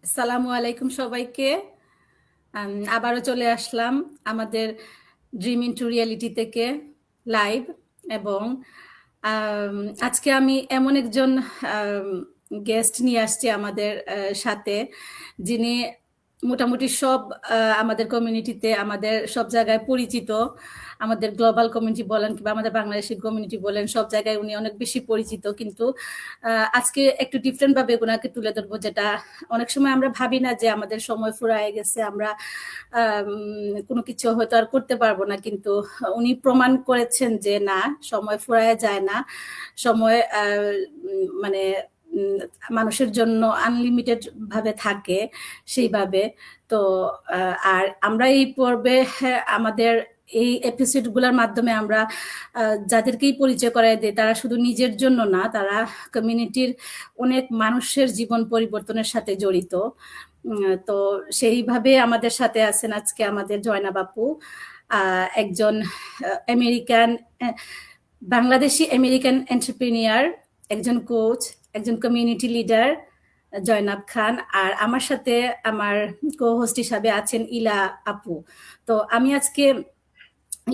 আসসালামু আলাইকুম সবাইকে। আবারও চলে আসলাম আমাদের ড্রিম ইনটু রিয়েলিটি থেকে লাইভ। এবং আজকে আমি এমন একজন গেস্ট নিয়ে আসছি আমাদের সাথে, যিনি মোটামুটি সব আমাদের কমিউনিটিতে, আমাদের সব জায়গায় পরিচিত। আমাদের গ্লোবাল কমিউনিটি বলেন কিংবা আমাদের বাংলাদেশি কমিউনিটি বলেন, সব জায়গায় উনি অনেক বেশি পরিচিত। কিন্তু আজকে একটু ডিফারেন্ট ভাবে ওনাকে তুলে ধরবো, যেটা অনেক সময় আমরা ভাবি না যে আমাদের সময় ফুরায় গেছে, আমরা কোনো কিছু হয়তো আর করতে পারবো না, কিন্তু উনি প্রমাণ করেছেন যে না, সময় ফুরায় যায় না। সময় মানে মানুষের জন্য আনলিমিটেড ভাবে থাকে সেইভাবে। তো আর আমরা এই পর্বে আমাদের এই এপিসোড গুলার মাধ্যমে আমরা যাদেরকেই পরিচয় করায় দিই, তারা শুধু নিজের জন্য না, তারা কমিউনিটির অনেক মানুষের জীবন পরিবর্তনের সাথে জড়িত। তো সেইভাবে আমাদের সাথে আছেন আজকে আমাদের জয়নাব আপু, একজন আমেরিকান, বাংলাদেশি আমেরিকান এন্টারপ্রেনিয়ার, একজন কোচ, একজন কমিউনিটি লিডার জয়নাব খান। আর আমার সাথে আমার কো হোস্ট হিসাবে আছেন ইলা আপু। তো আমি আজকে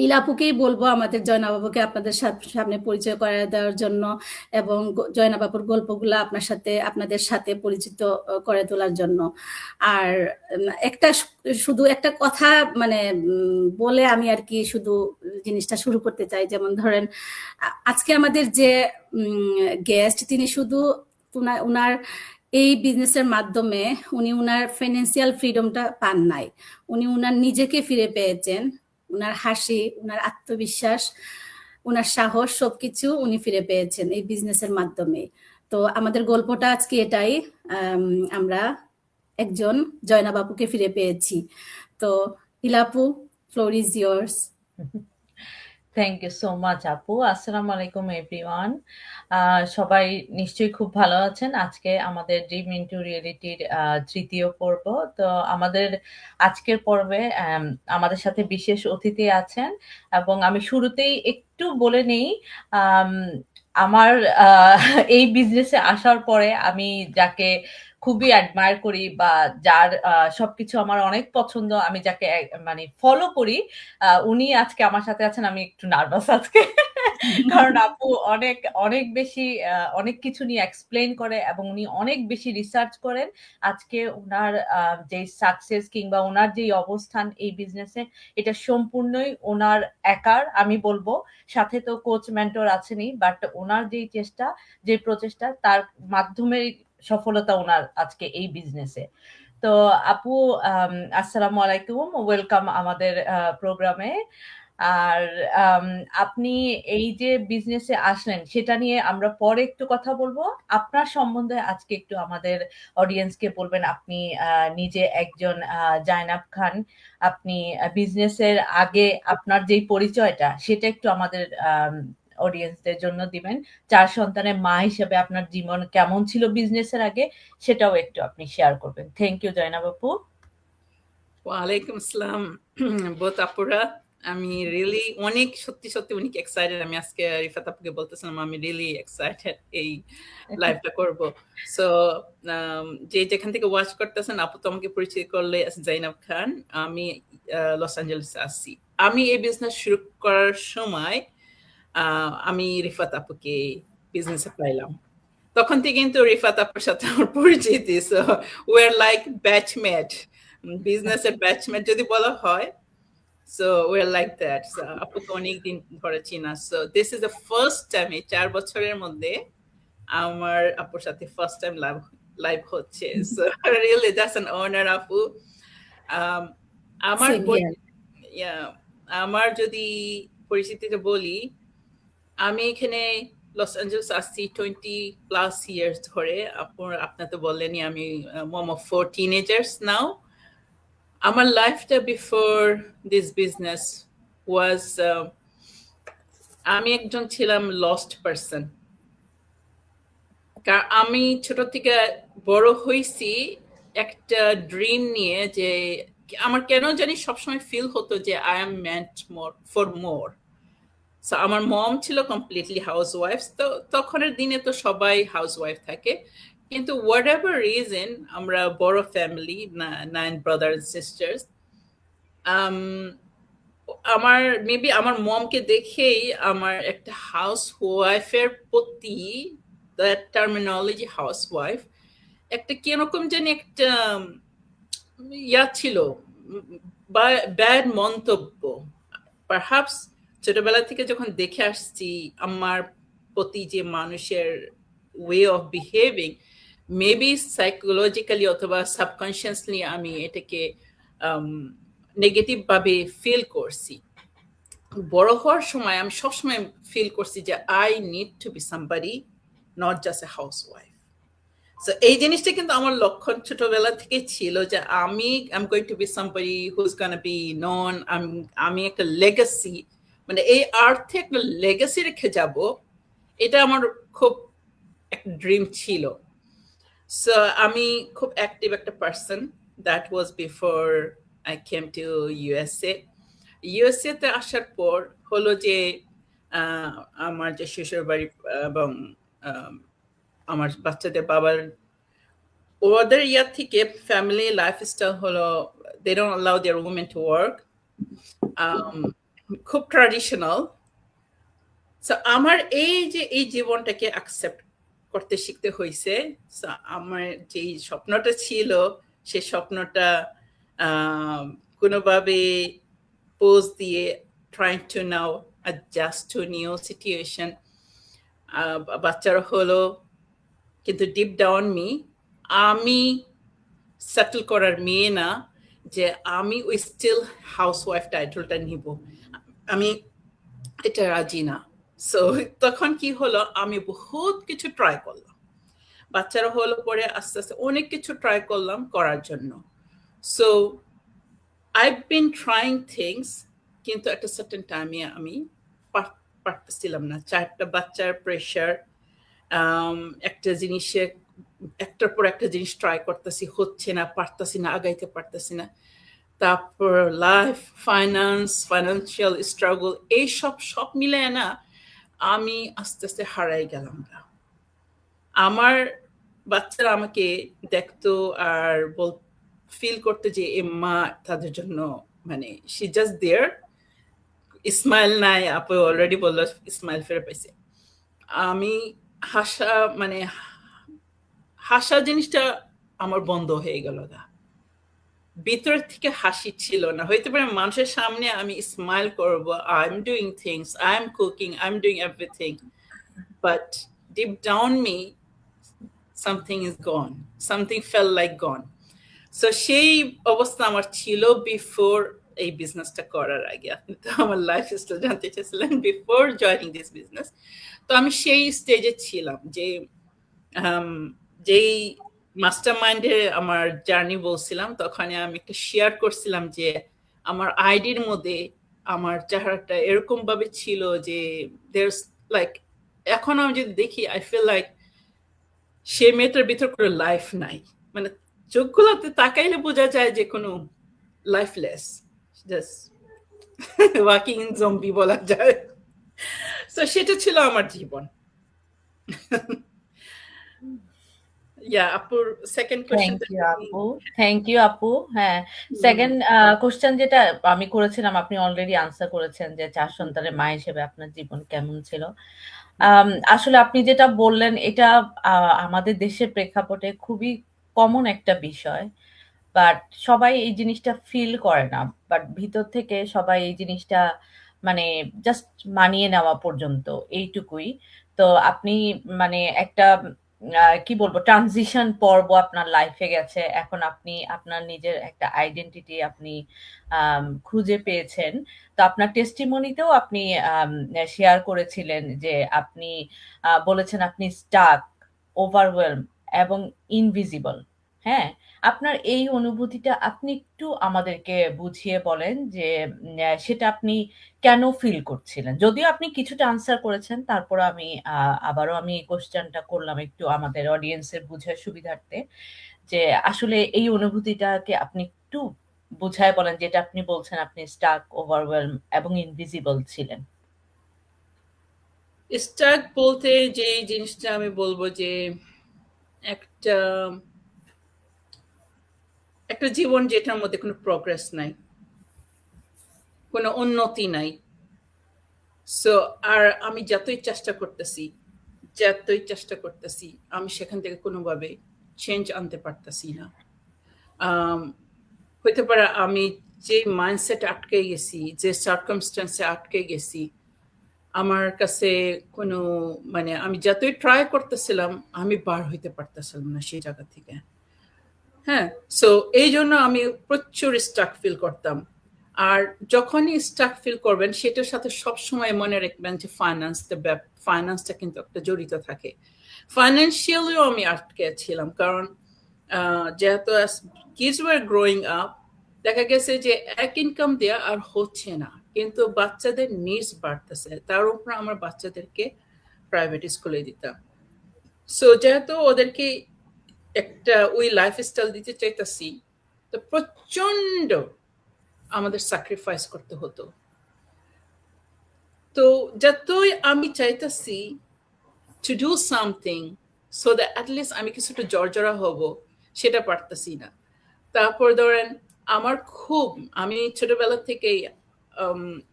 ইলা আপুকেই বলবো আমাদের জয়নাব আপুকে আপনাদের সামনে পরিচয় করে দেওয়ার জন্য, এবং জয়নাব আপুর গল্পগুলো আপনাদের সাথে পরিচিত করে তোলার জন্য। আর শুধু একটা কথা মানে বলে আমি আর কি শুধু জিনিসটা শুরু করতে চাই। যেমন ধরেন, আজকে আমাদের যে গেস্ট, তিনি শুধু উনার এই বিজনেসের মাধ্যমে উনি উনার ফাইন্যান্সিয়াল ফ্রিডমটা পান নাই, উনি উনার নিজেকে ফিরে পেয়েছেন। উনার হাসি, উনার আত্মবিশ্বাস, উনার সাহস, সবকিছু উনি ফিরে পেয়েছেন এই বিজনেসের মাধ্যমে। তো আমাদের গল্পটা আজকে এটাই, আমরা একজন জয়নাব আপুকে ফিরে পেয়েছি। তো ইলাপু, floor is yours. Thank you so much আপু। আসসালামু আলাইকুম এভরিওয়ান। সবাই নিশ্চয়ই খুব ভালো আছেন। আজকে আমাদের ড্রিম ইনটু রিয়েলিটির তৃতীয় পর্ব। তো আমাদের আজকের পর্বে আমাদের সাথে বিশেষ অতিথি আছেন, এবং আমি শুরুতেই একটু বলে নেই, আমার এই বিজনেসে আসার পরে আমি যাকে খুবই অ্যাডমায়ার করি বা যার সবকিছু আমার অনেক পছন্দ, আমি যাকে মানে ফলো করি, উনি আজকে আমার সাথে আছেন। আমি একটু নার্ভাস আজকে কারণ আপু অনেক অনেক বেশি অনেক কিছু নিয়ে এক্সপ্লেন করে এবং উনি অনেক বেশি রিসার্চ করেন। আজকে ওনার যে সাকসেস কিংবা ওনার যে অবস্থান এই বিজনেসে, এটা সম্পূর্ণই ওনার একার আমি বলবো। সাথে তো কোচ মেন্টর আছেনই, বাট ওনার যেই চেষ্টা, যে প্রচেষ্টা, তার মাধ্যমে সফলতা ওনার আজকে এই বিজনেসে। তো আপু, আসসালামু আলাইকুম, ওয়েলকাম আমাদের প্রোগ্রামে। আর আপনি এই যে বিজনেসে আসলেন সেটা নিয়ে আমরা পরে একটু কথা বলবো। আপনার সম্বন্ধে আজকে একটু আমাদের অডিয়েন্সকে বলবেন। আপনি নিজে একজন জয়নাব খান, আপনি বিজনেসের আগে আপনার যেই পরিচয়টা সেটা একটু আমাদের অডিয়েন্সদের জন্য দিবেন। 4 সন্তানের মা হিসেবে আপনার জীবন কেমন ছিল বিজনেসের আগে, সেটাও একটু আপনি শেয়ার করবেন। থ্যাংক ইউ জয়নাব আপু। ওয়ালাইকুম আসসালাম বোথ আপুরা। আমি রিয়েলি অনেক সত্যি অনেক এক্সাইটেড। আমি আজকে রিফাত আপুকে বলতেছিলাম আমি রিয়েলি এক্সাইটেড এই লাইভটা করব। সো যে যেখান থেকে ওয়াচ করতেছেন, আপু তো আমাকে পরিচয় করলে জয়নাব খান। আমি লস অ্যাঞ্জেলেসে আসছি। আমি এই বিজনেস শুরু করার সময় আমি রিফাত আপুকে বিজনেসে পাইলাম। তখন থেকে কিন্তু রিফাত আপুর সাথে আমার পরিচিতি। So we are like batchmate, বিজনেসের ব্যাচমেট যদি বলা হয়। So we're like that. So আপুকে অনেকদিন ধরে চিনা। So this is the first time এই 4 বছরের মধ্যে আমার আপুর সাথে ফার্স্ট টাইম লাইভ হচ্ছে। So really that's an honor আপু। আমার আমার যদি পরিচিতিতে বলি, আমি এখানে লস অ্যাঞ্জেলস আসছি 20+ years ধরে। আপনার তো বললেনই আমি mom of 4 teenagers now. আমার লাইফটা বিফোর দিস বিজনেস ওয়াজ, আমি একজন ছিলাম লস্ট পারসন। কারণ আমি ছোট থেকে বড় হয়েছি একটা ড্রিম নিয়ে, যে আমার কেন জানি সবসময় ফিল হতো যে I M meant for more. So আমার মম ছিল কমপ্লিটলি হাউস ওয়াইফ। তো তখনের দিনে তো সবাই হাউস ওয়াইফ থাকে, কিন্তু whatever reason আমরা বড় ফ্যামিলি 9 brothers and sisters আমার মেবি আমার মমকে দেখেই আমার একটা হাউস ওয়াইফের প্রতি দ্যাট টার্মিনোলজি হাউস ওয়াইফ একটা কিরকম জানি একটা ইয়া ছিল ব্যাড মন্তব্য পারহাপস ছোটবেলা থেকে যখন দেখে আসছি আমার প্রতি যে মানুষের way of behaving maybe psychologically অথবা সাবকনসিয়াসলি আমি এটাকে নেগেটিভ ভাবে ফিল করছি বড় হওয়ার সময় আমি সবসময় ফিল করছি যে I need to be somebody not just a housewife so এই জিনিসটা কিন্তু আমার লক্ষণ ছোটবেলা থেকে ছিল যে আমি I am going to be somebody who is gonna be known আমি একটা লেগাসি মানে এই আর্থে একটা লেগাসি রেখে যাব এটা আমার খুব একটা ড্রিম ছিল সো আমি খুব অ্যাক্টিভ একটা person that was before I came to USA তে আসার পর হলো যে আমার যে শ্বশুর বাড়ি এবং আমার বাচ্চাদের বাবার ওদের ইয়ার থেকে ফ্যামিলি লাইফস্টাইল হলো they don't allow their women to work খুব ট্র্যাডিশনাল সো আমার এই জীবনটাকে অ্যাকসেপ্ট করতে শিখতে হয়েছে আমার যে স্বপ্নটা ছিল সেই স্বপ্নটা কোনোভাবে পোজ দিয়ে trying to now adjust to new situation বাচ্চারা হলো কিন্তু ডিপ ডাউন আমি সেটেল করার মেয়ে না যে আমি ওই স্টিল হাউসওয়াইফ টাইটেলটা নিব আমি এটা রাজি না সো তখন কি হলো আমি বহুত কিছু ট্রাই করলাম বাচ্চারা হলো পরে আস্তে আস্তে অনেক কিছু ট্রাই করলাম করার জন্য so I've been trying things কিন্তু একটা সার্টেন টাইমে আমি পারতেছিলাম না চারটা বাচ্চার প্রেশার একটা জিনিসে একটার পর একটা জিনিস ট্রাই করতেছি হচ্ছে না পারতেছি না আগাইতে পারতেছি না তারপর লাইফ ফাইন্যান্সিয়াল স্ট্রাগল এইসব সব মিলে না আমি আস্তে আস্তে হারাই গেলাম না আমার বাচ্চারা আমাকে দেখতো আর ফিল করতে যে এ মা তাদের জন্য মানে শি জাস্ট দেয়ার স্মাইল নাই আপু অলরেডি বললো স্মাইল ফেরত পাইছে আমি হাসা জিনিসটা আমার বন্ধ হয়ে গেল না ভিতর থেকে হাসি ছিল না হইতে পারে মানুষের সামনে আমি স্মাইল করব I am doing things I am cooking I am doing everything but deep down me something is gone something fail like gone so সেই অবস্থা আমার ছিল বিফোর এই বিজনেসটা করার আগে আপনি তো আমার লাইফ স্টাইল জানতে চেয়েছিলেন বিফোর জয়নিং দিস বিজনেস তো আমি সেই স্টেজে ছিলাম যে যেই মাস্টার মাইন্ডে আমার জার্নি বলছিলাম তখন আমি একটা শেয়ার করছিলাম যে আমার আইডির মধ্যে আমার চেহারাটা এরকম ভাবে ছিল যে দেয়ারস লাইক এখন আমি যদি দেখি আই ফিল লাইক সে মেয়েটার ভিতর কোনো লাইফ নাই মানে চোখগুলোতে তাকাইলে বোঝা যায় যে কোনো লাইফলেস জাস্ট ওয়াকিং জম্বি বলা যায় তো সেটা ছিল আমার জীবন আপুর সেকেন্ড কোশ্চেন থ্যাংক ইউ আপু হ্যাঁ সেকেন্ড কোশ্চেন যেটা আমি করেছিলাম আপনি অলরেডি আনসার করেছেন যে 4 সন্তানের মা হিসেবে আপনার জীবন কেমন ছিল আসলে আপনি যেটা বললেন এটা আমাদের দেশের প্রেক্ষাপটে খুবই কমন একটা বিষয় বাট সবাই এই জিনিসটা ফিল করে না বাট ভিতর থেকে সবাই এই জিনিসটা মানে জাস্ট মানিয়ে নেওয়া পর্যন্ত এইটুকুই তো আপনি মানে একটা কি বলবো ট্রানজিশন পর্ব আপনার লাইফে গেছে এখন আপনি আপনার নিজের একটা আইডেন্টিটি আপনি খুঁজে পেয়েছেন তো আপনার টেস্টিমনিতেও আপনি শেয়ার করেছিলেন যে আপনি বলেছেন আপনি স্টাক ওভারওয়েলম এবং ইনভিজিবল হ্যাঁ আপনার এই অনুভূতিটা আপনি একটু আমাদেরকে বুঝিয়ে বলেন যে সেটা আপনি কেন ফিল করছিলেন যদিও আপনি কিছুটা আনসার করেছেন তারপর আমি আবারও আমি এই কোশ্চেনটা করলাম একটু আমাদের অডিয়েন্সের বুঝার সুবিধার্থে যে আসলে এই অনুভূতিটাকে আপনি একটু বুঝায় বলেন যেটা আপনি বলছেন আপনি স্টাক ওভারওয়েলম এবং ইনভিজিবল ছিলেন স্টাক বলতে যে জিনিসটা আমি বলবো যে একটা একটা জীবন যেটার মধ্যে কোনো প্রোগ্রেস নাই, কোনো উন্নতি নাই। সো আর আমি যতই চেষ্টা করতেছি আমি সেখান থেকে কোনোভাবে চেঞ্জ আনতে পারতেছি না। হইতে পারে আমি যে মাইন্ডসেট আটকে গেছি, যে সার্কামস্টেন্সে আটকে গেছি, আমার কাছে কোনো মানে আমি যতই ট্রাই করতেছিলাম আমি বার হইতে পারতেছিলাম না সেই জায়গা থেকে। হ্যাঁ, সো এই জন্য আমি প্রচুর স্টাক ফিল করতাম। আর যখনই স্টাক ফিল করবেন সেটার সাথে সবসময় মনে রাখবেন যে ফাইন্যান্সটা কিন্তু একটা জড়িত থাকে। ফাইন্যান্সিয়ালিও আমি আটকে ছিলাম, কারণ যেহেতু কিডস ওয়ার গ্রোয়িং আপ, দেখা গেছে যে এক ইনকাম দেওয়া আর হচ্ছে না, কিন্তু বাচ্চাদের নিডস বাড়তেছে, তার উপর আমার বাচ্চাদেরকে প্রাইভেট স্কুলে দিতাম। সো যেহেতু ওদেরকে একটা ওই লাইফস্টাইল দিতে চাইতেছি, তো প্রচন্ড আমাদের স্যাক্রিফাইস করতে হতো। তো যতই আমি চাইতেছি to do something so that at least আমি কিছুটা জর্জরা হব, সেটা পারতেছি না। তারপর ধরেন আমি ছোটবেলা থেকেই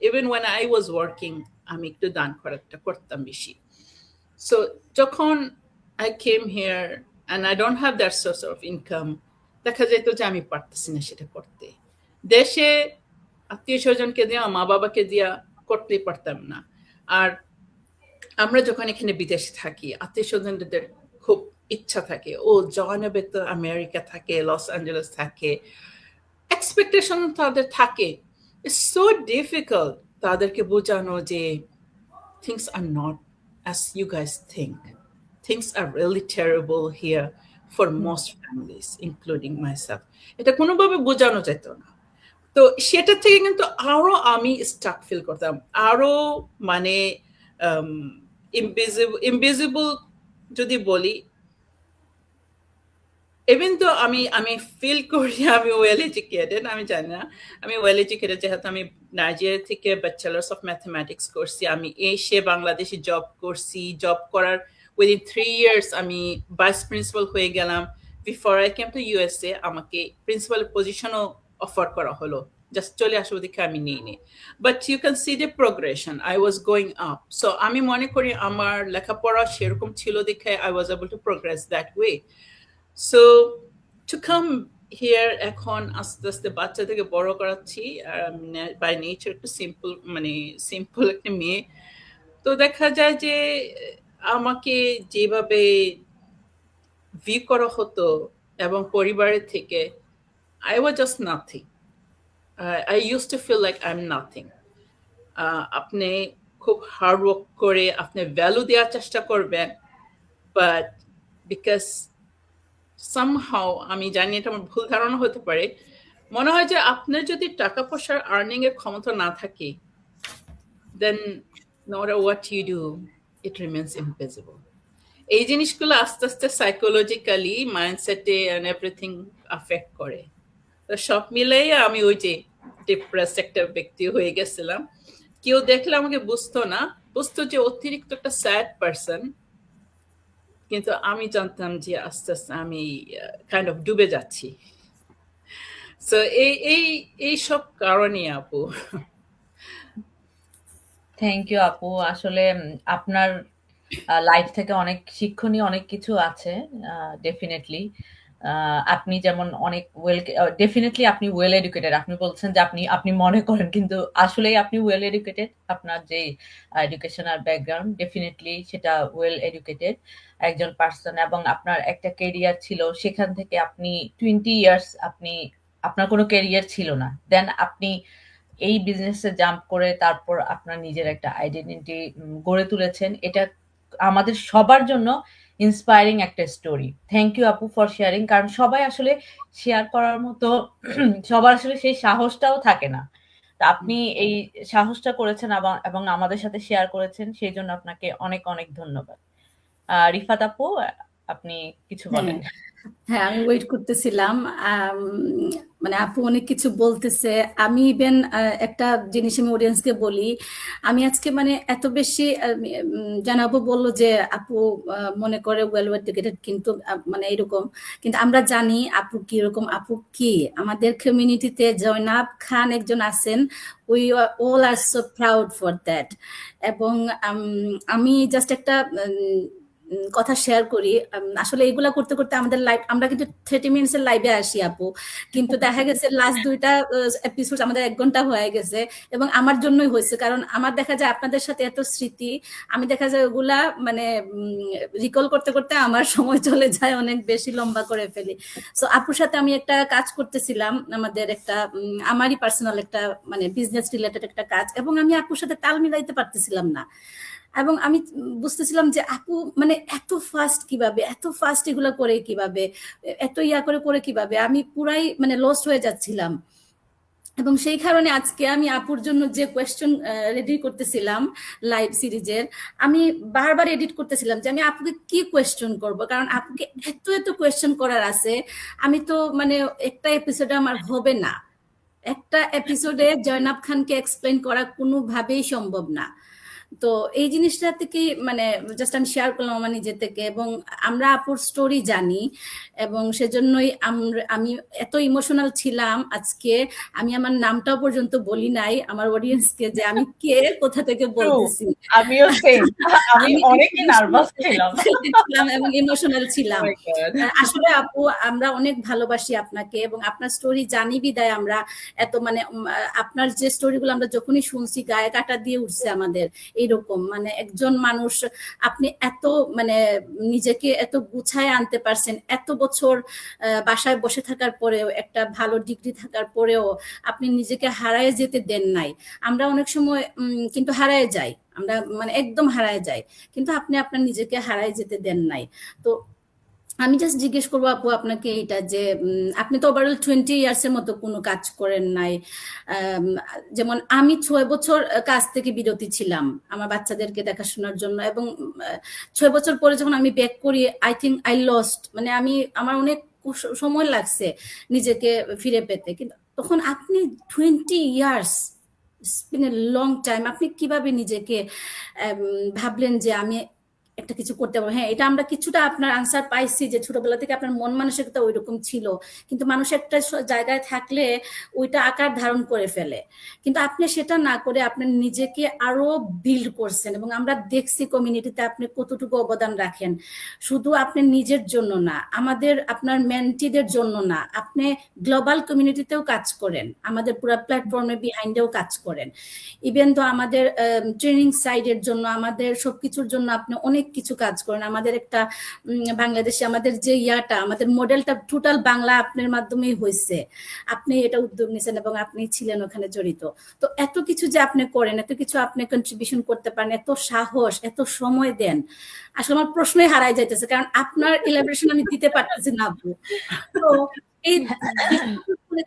even when I was working আমি একটু দান খরচটা করতাম বেশি। সো যখন I came here and I don't have that source of income, দেখা যেত যে আমি পারতেছি না সেটা করতে। দেশে আত্মীয় স্বজনকে দিয়া, মা বাবাকে দিয়া করতেই পারতাম না। আর আমরা যখন এখানে বিদেশে থাকি, আত্মীয় স্বজনদের খুব ইচ্ছা থাকে, ও জয়নবে তো আমেরিকা থাকে, লস অ্যাঞ্জেলেস থাকে, এক্সপেকটেশন তাদের থাকে। ইটস সো ডিফিকাল্ট তাদেরকে বোঝানো যে things are not as you guys think. Things are really terrible here for most families, including myself. এটা কোনোভাবে বোঝানো যেত না। তো সেটা থেকে কিন্তু আরো আমি স্টাক ফিল করতাম, আরো মানে ইনভিজিবল যদি বলি, ইভেন তো আমি ফিল করি আমি ওয়েল এডুকেটেড, আমি জানি না আমি ওয়েল এডুকেটেড, যেহেতু আমি নাইজেরিয়া থেকে ব্যাচেলার্স অফ ম্যাথমেটিক্স করছি, আমি এসে বাংলাদেশে জব করছি, জব করার উইদিন 3 years আমি ভাইস প্রিন্সিপাল হয়ে গেলাম। Before I came to USA আমাকে প্রিন্সিপাল পজিশনও অফার করা হলো, জাস্ট চলে আসবো দেখে আমি নিইনি। But you can see the progression, I was going up. So আমি মনে করি আমার লেখাপড়া সেরকম ছিল দেখে I was able to progress that way. So to come here এখন আস্তে আস্তে বাচ্চা থেকে বড় করাচ্ছি, বাই নেচার একটু সিম্পল একটা মেয়ে। তো দেখা যায় যে আমাকে যেভাবে ভিউ করা হতো এবং পরিবারের থেকে, I was just nothing. I used to feel like I'm nothing. আপনি খুব হার্ড ওয়ার্ক করে আপনি ভ্যালু দেওয়ার চেষ্টা করবেন, বাট বিকজ somehow আমি জানি এটা আমার ভুল ধারণা হতে পারে, মনে হয় যে আপনার যদি টাকা পয়সার আর্নিং এর ক্ষমতা না থাকে, then no matter what you do it remains invisible. এই জিনিসগুলো আস্তে আস্তে সাইকোলজিক্যালি মাইন্ডসেটে এন্ড এভরিথিং আফেক্ট করে। তো সব মিলাই আমি ওই যে ডিপ্রেস একটা ব্যক্তি হয়ে গেছিলাম। কেউ দেখলে আমাকে বুঝতো যে অতিরিক্ত একটা স্যাড পারসন, কিন্তু আমি জানতাম যে আস্তে আস্তে আমি কাইন্ড অফ ডুবে যাচ্ছি। সো এই সব কারণে আপু। থ্যাংক ইউ আপু। আসলে আপনার লাইফ থেকে অনেক শিক্ষণীয় অনেক কিছু আছে ডেফিনেটলি। আপনি যেমন অনেক ডেফিনেটলি আপনি ওয়েল এডুকেটেড। আপনি বলছেন যে আপনি মনে করেন, কিন্তু আসলেই আপনি ওয়েল এডুকেটেড। আপনার যে এডুকেশনাল ব্যাকগ্রাউন্ড ডেফিনেটলি সেটা ওয়েল এডুকেটেড একজন পার্সন, এবং আপনার একটা ক্যারিয়ার ছিল, সেখান থেকে আপনি 20 years আপনার কোনো ক্যারিয়ার ছিল না, দেন আপনি এই বিজনেসে জাম্প করে তারপর আপনার নিজের একটা আইডেন্টিটি গড়ে তুলেছেন। এটা আমাদের সবার জন্য ইন্সপায়ারিং একটা স্টোরি। থ্যাংক ইউ আপু ফর শেয়ারিং, কারণ সবাই আসলে শেয়ার করার মতো সবার আসলে সেই সাহসটাও থাকে না। তা আপনি এই সাহসটা করেছেন এবং আমাদের সাথে শেয়ার করেছেন, সেই জন্য আপনাকে অনেক অনেক ধন্যবাদ। রিফাত আপু, আপনি কিছু বলেন। হ্যাঁ, আমি ওয়েট করতেছিলাম। মানে আপু অনেক কিছু বলতেছে। আমি ইভেন একটা জিনিস আমি অডিয়েন্সকে বলি, আমি আজকে মানে এত বেশি জানাবো বললো যে আপু মনে করে ওয়েল এডুকেটেড, কিন্তু মানে এরকম, কিন্তু আমরা জানি আপু কি রকম, আপু কি আমাদের কমিউনিটিতে জয়নাব খান একজন আছেন, we all are so proud for that. এবং আমি জাস্ট একটা কথা শেয়ার করি। আসলে এগুলা করতে করতে আমাদের লাইভ, আমরা কিন্তু 30 মিনিটসের লাইভে আসি আপু, কিন্তু দেখা গেছে লাস্ট 2টা এপিসোড আমাদের 1 ঘন্টা হয়ে গেছে, এবং আমার জন্যই হয়েছে, কারণ আমার দেখা যায় আপনাদের সাথে এত স্মৃতি, আমি দেখা যায় ওগুলা মানে রিকল করতে করতে আমার সময় চলে যায়, অনেক বেশি লম্বা করে ফেলি। সো আপুর সাথে আমি একটা কাজ করতেছিলাম, আমাদের একটা আমারই পার্সোনাল একটা মানে বিজনেস রিলেটেড একটা কাজ, এবং আমি আপুর সাথে তাল মিলাইতে পারতেছিলাম না। এবং আমি বুঝতেছিলাম যে আপু মানে এত ফাস্ট কিভাবে, এত ফাস্ট এগুলো করে কিভাবে, এত ইয়া করে করে কিভাবে, আমি পুরাই মানে লস্ট হয়ে যাচ্ছিলাম। এবং সেই কারণে আজকে আমি আপুর জন্য যে কোয়েশ্চেন রেডি করতেছিলাম লাইভ সিরিজের, আমি বারবার এডিট করতেছিলাম যে আমি আপুকে কি কোয়েশ্চেন করব, কারণ আপুকে এত এত কোয়েশ্চেন করার আছে। আমি তো মানে একটা এপিসোডে আমার হবে না, একটা এপিসোডে জয়নাব খানকে এক্সপ্লেন করা কোনোভাবেই সম্ভব না। তো এই জিনিসটা থেকে মানে জাস্ট আমি শেয়ার করলাম আমার নিজে থেকে, এবং আমরা আপুর স্টোরি জানি, এবং সেজন্যই আমি এত ইমোশনাল ছিলাম আজকে। আমি আমার নামটাও পর্যন্ত বলি নাই আমার অডিয়েন্সকে যে আমি কে, কোথা থেকে বলতেছি। আমিও সেম, আমি অনেকই নার্ভাস ছিলাম এবং ইমোশনাল ছিলাম। Oh my God. আসলে আপু আমরা অনেক ভালোবাসি আপনাকে, এবং আপনার স্টোরি জানি বিদায় আমরা এত মানে আপনার যে স্টোরিগুলো আমরা যখনই শুনছি গায়ে কাটা দিয়ে উঠছে আমাদের। এইরকম মানে একজন মানুষ, আপনি এত মানে নিজেকে এত গুছায় আনতে পারছেন, এত বছর বাসায় বসে থাকার পরেও, একটা ভালো ডিগ্রি থাকার পরেও আপনি নিজেকে হারায় যেতে দেন নাই। আমরা অনেক সময় কিন্তু হারায় যাই, আমরা মানে একদম হারায় যাই, কিন্তু আপনি আপনার নিজেকে হারায় যেতে দেন নাই। তো আমি জাস্ট জিজ্ঞেস করবো আপু আপনাকে এইটা যে আপনি তো ওভারঅল 20 ইয়ার্সের মতো কোনো কাজ করেন নাই। যেমন আমি 6 বছর কাজ থেকে বিরতি ছিলাম আমার বাচ্চাদেরকে দেখাশোনার জন্য, এবং 6 বছর পরে যখন আমি ব্যাক করি, আই থিঙ্ক আই লস্ট, মানে আমার অনেক সময় লাগছে নিজেকে ফিরে পেতে। কিন্তু তখন আপনি 20 years, it's been a long time, আপনি কিভাবে নিজেকে ভাবলেন যে আমি একটা কিছু করতে পারবো? হ্যাঁ, এটা আমরা কিছুটা আপনার আনসার পাইছি যে ছোটবেলা থেকে আপনার মন মানসিকতা ওইরকম ছিল, কিন্তু মানুষ একটা জায়গায় থাকলে ওইটা আকার ধারণ করে ফেলে, কিন্তু আপনি সেটা না করে আপনি নিজেকে আরো বিল্ড করছেন, এবং আমরা দেখছি কমিউনিটিতে আপনি কতটুকু অবদান রাখেন। শুধু আপনি নিজের জন্য না, আমাদের আপনার মেন্টিদের জন্য না, আপনি গ্লোবাল কমিউনিটিতেও কাজ করেন, আমাদের পুরো প্ল্যাটফর্মে বিহাইন্ডেও কাজ করেন। ইভেন তো আমাদের ট্রেনিং সাইডের জন্য, আমাদের সবকিছুর জন্য আপনি অনেক কিছু কাজ করেন। আমাদের একটা বাংলাদেশে আমাদের যে ইয়াটা, আমাদের মডেলটা টোটাল বাংলা আপনার মাধ্যমেই হয়েছে, আপনি এটা উদ্যোগ নিয়েছেন এবং আপনি ছিলেন ওখানে জড়িত। তো এত কিছু যে আপনি করেন, এত কিছু আপনি কন্ট্রিবিউশন করতে পারেন, এত সাহস, এত সময় দেন, আসলে আমার প্রশ্নই হারাই যাইতেছে, কারণ আপনার ইলাবোরেশন আমি দিতে পারতেছি না আপু। তো এই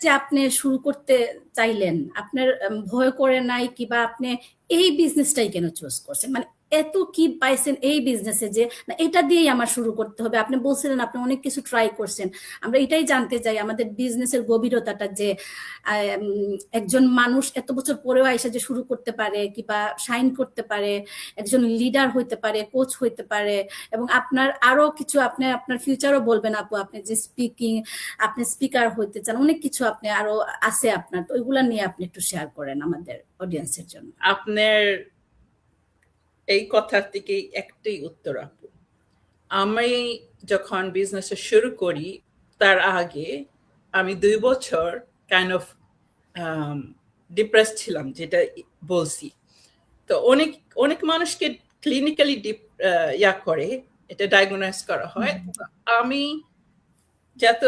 যে আপনি শুরু করতে চাইলেন, আপনার ভয় করে নাই কিবা আপনি এই বিজনেসটাই কেন চুজ করছেন? মানে এত কি পাইছেন এই বিজনেসে যে না এটা দিয়েই আমার শুরু করতে হবে? আপনি বলছিলেন আপনি অনেক কিছু ট্রাই করছেন, আমরা এটাই জানতে চাই আমাদের বিজনেসের গভীরতাটা, যে একজন মানুষ এত বছর পরেও আইসা যে শুরু করতে পারে কিবা শাইন করতে পারে, একজন লিডার হইতে পারে, কোচ হইতে পারে, এবং আপনার আরো কিছু আপনি আপনার ফিউচারও বলবেন আপু, আপনি যে আপনি স্পিকার হইতে চান, অনেক কিছু আপনি আরো আছে আপনার, তো ওইগুলা নিয়ে আপনি একটু শেয়ার করেন আমাদের অডিয়েন্সের জন্য। আপনার এই কথার থেকে একটাই উত্তর আপু, আমি যখন বিজনেস শুরু করি তার আগে আমি 2 বছর কাইন্ড অফ ডিপ্রেস ছিলাম, যেটা বলছি। তো অনেক অনেক মানুষকে ক্লিনিক্যালি ইয়া করে, এটা ডায়াগনোজ করা হয়। আমি যত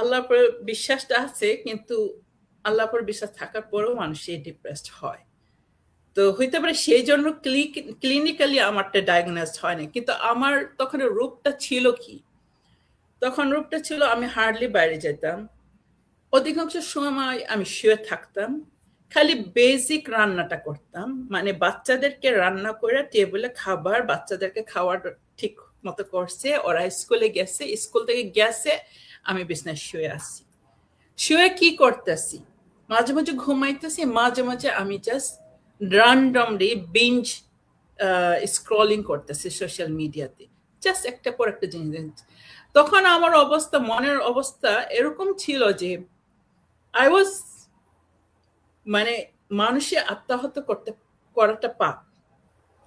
আল্লাহর উপর বিশ্বাসটা আছে, কিন্তু আল্লাহর উপর বিশ্বাস থাকার পরেও মানুষ ডিপ্রেসড হয়। তো হইতে পারে সেই জন্য ক্লিনিক্যালি আমারটা ডায়াগনোজ হয় না, কিন্তু আমার তখন রূপটা ছিল কি, তখন রূপটা ছিল আমি হার্ডলি বাইরে যেতাম, অধিকাংশ সময় আমি শুয়ে থাকতাম, খালি বেসিক রান্নাটা করতাম, মানে বাচ্চাদেরকে রান্না করে টেবিলে খাবার, বাচ্চাদেরকে খাওয়ার ঠিক মতো করছে, ওরা স্কুলে গেছে, স্কুল থেকে গেছে, আমি বিছানায় শুয়ে আসছি। শুয়ে কি করতেছি, মাঝে মাঝে ঘুমাইতেছি, মাঝে মাঝে আমি জাস্ট র্যান্ডমলি বিঞ্জ স্ক্রলিং করতেছি সোশ্যাল মিডিয়াতে, জাস্ট একটা পর একটা জিনিস। তখন আমার অবস্থা, মনের অবস্থা এরকম ছিল যে আই ওয়াজ, মানে মানুষে আত্মহত্যা করাটা পাপ,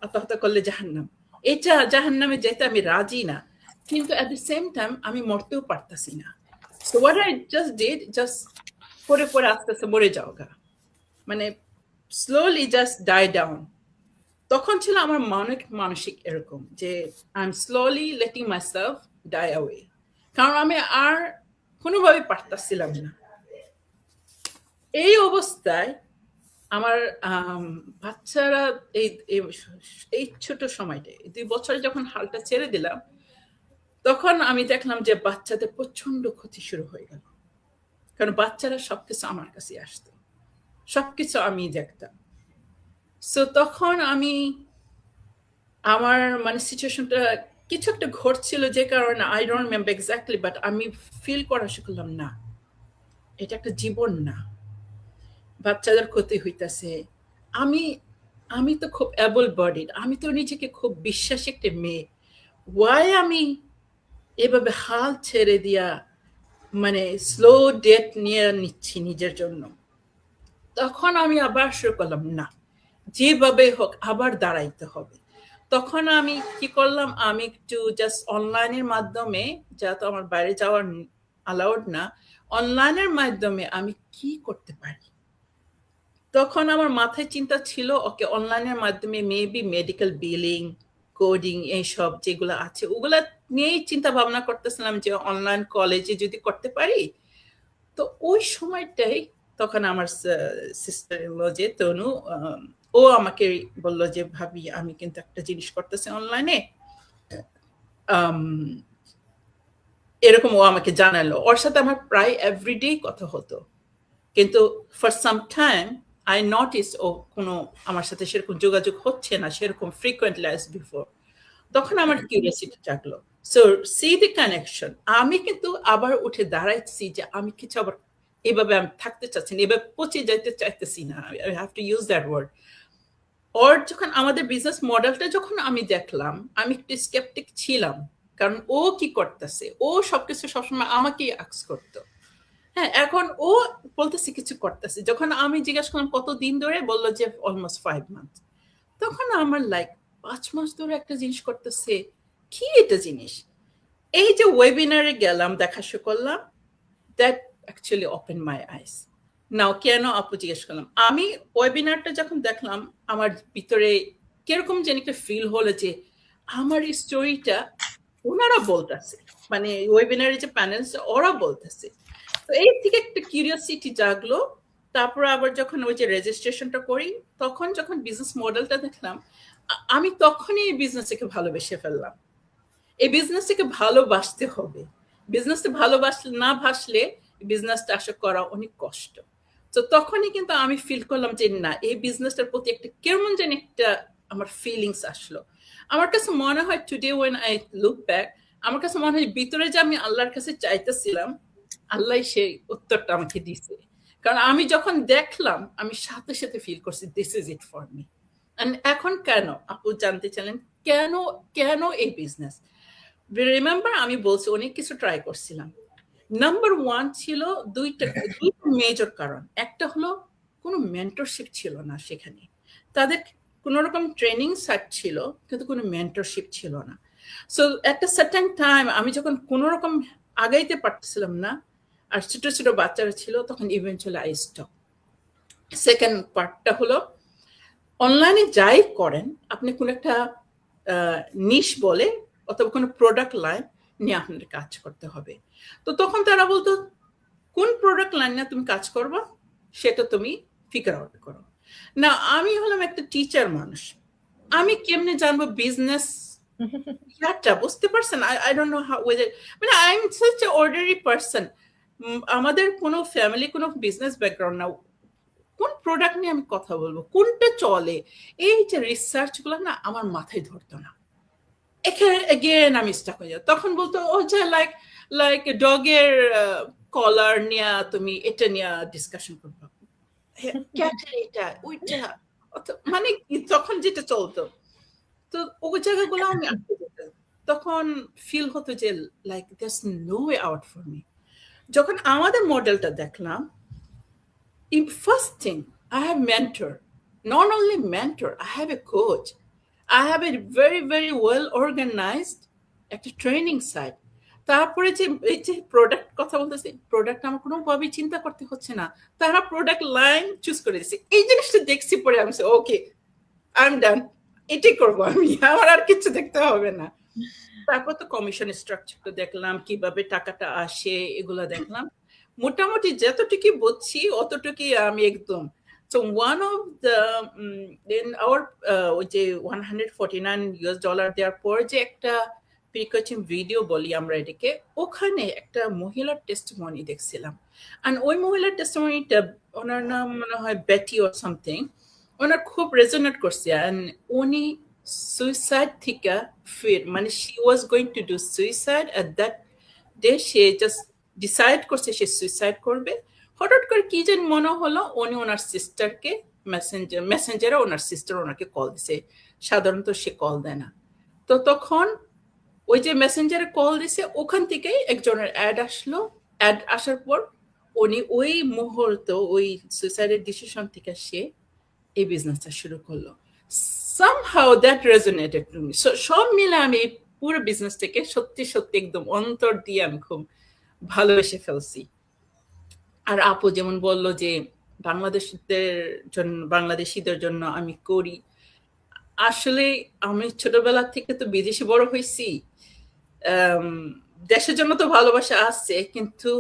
আত্মহত্যা করলে জাহান্নাম, এটা জাহান্নামে যেতে আমি রাজি না, কিন্তু এট দ্য সেম টাইম আমি মরতেও পারতাছি না। So what I just did, just পরে পরে আস্তে আস্তে মরে যাও গা, মানে স্লোলি জাস্ট ডাই ডাউন। তখন ছিল আমার মানসিক এরকম যে I am slowly letting myself die away, কারণ আমি আর কোনোভাবে পারতাছিলাম না। এই অবস্থায় আমার বাচ্চারা এই ছোট সময়টায় 2 বছরে যখন হালটা ছেড়ে দিলাম, তখন আমি দেখলাম যে বাচ্চাদের প্রচন্ড ক্ষতি শুরু হয়ে গেল, কারণ বাচ্চারা সবকিছু আমার কাছে আসতো, সবকিছু আমি দেখতাম। সো তখন আমি আমার মানে সিচুয়েশনটা কিছু একটা ঘটছিল, যে কারণে I don't remember exactly, but আমি ফিল করা শিখলাম না, এটা একটা জীবন না, বাচ্চাদের ক্ষতি হইতাছে। আমি আমি তো খুব অ্যাবল বডিড, আমি তো নিজেকে খুব বিশ্বাসী একটা মেয়ে, ওয়াই আমি এভাবে হাল ছেড়ে দিয়া মানে স্লো ডেথ নিয়ে নিচ্ছি নিজের জন্য। তখন আমি আবার শুরু করলাম, না, যেভাবে হোক আবার দাঁড়াইতে হবে। তখন আমি কি করলাম, আমি একটু জাস্ট অনলাইনের মাধ্যমে, যা তো আমার বাইরে যাওয়ার অ্যালাউড না, অনলাইনের মাধ্যমে আমি কি করতে পারি। তখন আমার মাথায় চিন্তা ছিল, ওকে অনলাইনের মাধ্যমে মেবি মেডিকেল বিলিং, কোডিং, এইসব যেগুলো আছে ওগুলা নিয়েই চিন্তা ভাবনা করতেছিলাম যে অনলাইন কলেজে যদি করতে পারি। তো ওই সময়টাই তখন আমার সিস্টার যে তনু, ও আমাকে বলল যে ভাবি আমি কিন্তু একটা জিনিস করতেছি অনলাইনে, এরকম ও আমাকে জানালো। ওর সাথে আমার প্রায় এভরিডে কথা হতো, কিন্তু for some time I notice ও কোনো আমার সাথে সেরকম যোগাযোগ হচ্ছে না সেরকম ফ্রিকুয়েন্টলি অ্যাজ বিফোর। তখন আমার কিউরিয়াসিটি জাগলো, সো সি দ্য কানেকশন। আমি কিন্তু আবার উঠে দাঁড়াইছি যে আমি কিছু আবার এভাবে আমি থাকতে চাচ্ছি না, এভাবে পচে যাইতে চাইতেছি না, I have to use that word. ওর যখন আমাদের বিজনেস মডেলটা যখন আমি দেখলাম, আমি একটু স্কেপটিক ছিলাম, কারণ ও কি করতেছে, ও সবকিছু সবসময় আমাকেই আক্স করতো। হ্যাঁ, এখন ও বলতেছে কিছু করতেছে, যখন আমি জিজ্ঞাসা করলাম কতদিন ধরে, বললো যে অলমোস্ট 5 মান্থ। তখন আমার লাইক 5 মাস ধরে একটা জিনিস করতেছে, কি এটা জিনিস? এই যে ওয়েবিনারে গেলাম, দেখা শুরু করলাম, দ্যাট অ্যাকচুয়ালি ওপেন মাই আইস। নাও কেন আপু জিজ্ঞেস করলাম, আমি ওয়েবিনারটা যখন দেখলাম আমার ভিতরে কিরকম যেন একটা ফিল হলো যে আমার এই স্টোরিটা ওনারা বলতেছে, মানে ওয়েবিনারে যে প্যানেলস ওরা বলতেছে। তো এই থেকে একটা কিউরিয়াসিটি জাগলো। তারপর আবার যখন ওই যে রেজিস্ট্রেশনটা করি, তখন যখন বিজনেস মডেলটা দেখলাম, আমি তখনই এই বিজনেসটাকে ভালোবেসে ফেললাম। এই বিজনেসটাকে ভালোবাসতে হবে, বিজনেসটা ভালোবাসলে না ভাসলে বিজনেসটা আসলে করা অনেক কষ্ট। তো তখনই কিন্তু আমি ফিল করলাম যে না, এই বিজনেসটার প্রতি একটা কেমন যেন একটা আমার ফিলিংস আসলো। আমার কাছে মনে হয় today when I look back, আমার কাছে মনে হয় ভিতরে যে আমি আল্লাহর কাছে চাইতেছিলাম, আল্লাহ সেই উত্তরটা আমাকে দিছে। কারণ আমি যখন দেখলাম, আমি সাথে সাথে ফিল করছি this is it for me. এখন কেন আপু জানতে চাইলেন, কেন কেন এই বিজনেস? রিমেম্বার আমি বলছি অনেক কিছু ট্রাই করছিলাম। নাম্বার 1 ছিল দুইটা মেজর কারণ। একটা হলো কোনো মেন্টরশিপ ছিল না সেখানে, তাদের কোনো রকম ট্রেনিং সেট ছিল কিন্তু কোনো মেন্টরশিপ ছিল না। সো একটা সার্টেন টাইম আমি যখন কোনো রকম আগাইতে পারতেছিলাম না, আর ছোট ছোট বাচ্চারা ছিল, তখন ইভেন্চুয়ালি আই স্টপ। সেকেন্ড পার্টটা হলো অনলাইনে যাই করেন, আপনি কোনো একটা নিশ বলে অথবা কোনো প্রোডাক্ট লাইন নিয়ে আপনাদের কাজ করতে হবে। তো তখন তারা বলতো কোন প্রোডাক্ট লাইন নিয়ে তুমি কাজ করবা সেটা তুমি ফিগার আউট করো। না, আমি হলাম একটা টিচার মানুষ, আমি কেমনে জানবো বিজনেস ইয়ারটা, বুঝতে পারছেন? I don't know how whether, মানে I am such a ordinary person, আমাদের কোনো ফ্যামিলি কোনো বিজনেস ব্যাকগ্রাউন্ড না, কোন প্রোডাক্ট নিয়ে আমি কথা বলবো, কোনটা চলে, এই যে রিসার্চ গুলো না আমার মাথায় ধরতো না। এখানে এগেন আমি স্টাক হয়ে যাই। তখন বলতো ও যে লাইক ডগের কলার নিয়ে তুমি এটা নিয়ে ডিসকাশন করবা, ক্যাটের এটা ওইটা, মানে তখন যেটা চলতো, তো ওই জায়গাগুলো আমি আটকে যেতাম। তখন ফিল হতো যে like that's no way out for me. যখন আমাদের মডেলটা দেখলাম, first thing, I have mentor. Not only mentor, I have a coach. I have a very, very well organized একটা ট্রেনিং সাইট। তারপরে যে এই যে প্রোডাক্ট কথা বলতেছি, প্রোডাক্ট আমার কোনোভাবেই চিন্তা করতে হচ্ছে না, তারা প্রোডাক্ট লাইন চুজ করে দিচ্ছে। এই জিনিসটা দেখছি পরে আমি ওকে, আই এম ডান, এটাই করবো আমি, আমার আর কিছু দেখতে হবে না। তারপর তো কমিশন স্ট্রাকচারটা দেখলাম, কিভাবে টাকাটা আসে, এগুলো দেখলাম। মোটামুটি যতটুকু বুঝছি অতটুকুই আমি একদম। So one of the in our ওই যে $149 দেওয়ার পর যে একটা প্রিকোচিং ভিডিও বলি আমরা এটাকে, ওখানে একটা মহিলার টেস্টিমনি দেখছিলাম। আর ওই মহিলার টেস্টিমনিটা, ওনার নাম মনে হয় বেটি অর সামথিং, ওনার খুব রেজোনেট করছে। and উনি সুইসাইড থেকে ফির, মানে she was going to do suicide at that day, say just decide করছে সে সুইসাইড করবে। হঠাৎ করে কি যেন মনে হলো, উনি ওনার সিস্টারকে মেসেঞ্জারে ওনার সিস্টার ওনাকে কল দিছে। সাধারণত সে কল দেয় না। তো তখন ওই যে মেসেঞ্জারে কল দিছে, ওখান থেকে একজনের অ্যাড আসলো। অ্যাড আসার পর উনি ওই মুহূর্তে ওই সুইসাইডের ডিসিশন থেকে সে এই বিজনেসটা শুরু করলো। somehow that resonated to me. So সব মিলে আমি পুরো বিজনেসটাকে সত্যি সত্যি একদম অন্তর দিয়ে আমি খুব ভালোবেসে ফেলছি। আর আপু যেমন বললো যে বাংলাদেশিদের জন্য আমি করি, আসলে আমি ছোটবেলা থেকে তো বিদেশে বড় হয়েছি, দেশের জন্য তো ভালোবাসা আসছে, কিন্তু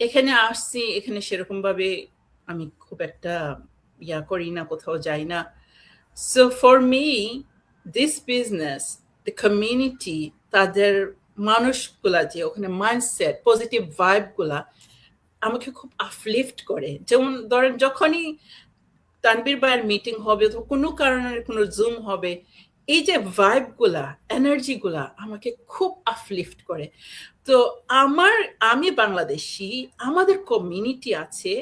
এখানে আসছি, এখানে সেরকম ভাবে আমি খুব একটা ইয়া করি না, কোথাও যাই না। So for me, this business, the community, তাদের মানুষগুলা যে ওখানে মাইন্ডসেট, পজিটিভ ভাইব গুলা আমাকে খুব আপলিফট করে। যেমন ধরেন যখনই তানবীর ভাইয়ের মিটিং হবে, তো কোনো কারণে কোনো জুম হবে, এই যে ভাইব গুলা, এনার্জি গুলা আমাকে খুব আপলিফট করে। তো আমি বাংলাদেশি, আমাদের কমিউনিটি আছে,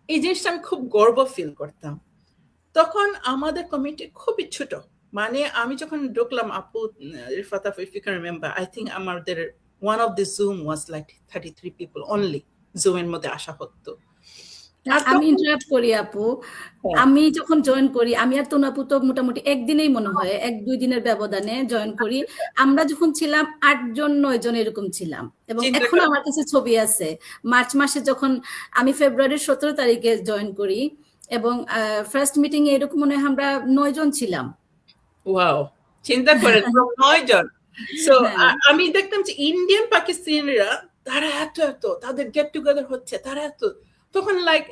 এই জিনিসটা আমি খুব গর্ব ফিল করতাম। তখন আমাদের কমিউনিটি খুবই ছোট, মানে আমি যখন ঢুকলাম, আপু রিফাত আপু, if you can remember, I think আমাদের one of the Zoom was like 33 people only, জুমের মধ্যে আসা হতো। আমি ইন্টারাপ্ট করি আপু, আমি যখন জয়েন করি, আমি আর তনু আপু তো মোটামুটি একদিনেই মনে হয় 1-2 দিনের ব্যবধানে জয়েন করি। আমরা যখন ছিলাম 8 জন 9 জন এরকম ছিলাম, এবং এখন আমার কাছে ছবি আছে মার্চ মাসে যখন আমি ফেব্রুয়ারির 17 তারিখে জয়েন করি, এবং ফার্স্ট মিটিং এ এরকম মনে হয় আমরা 9 জন ছিলাম। ওয়াও, চিন্তা করেন 9 জন। সো আমি দেখতাম যে ইন্ডিয়ান পাকিস্তানিরা তারা এত তাদের গেট টুগেদার হচ্ছে, তারা এত, তখন লাইক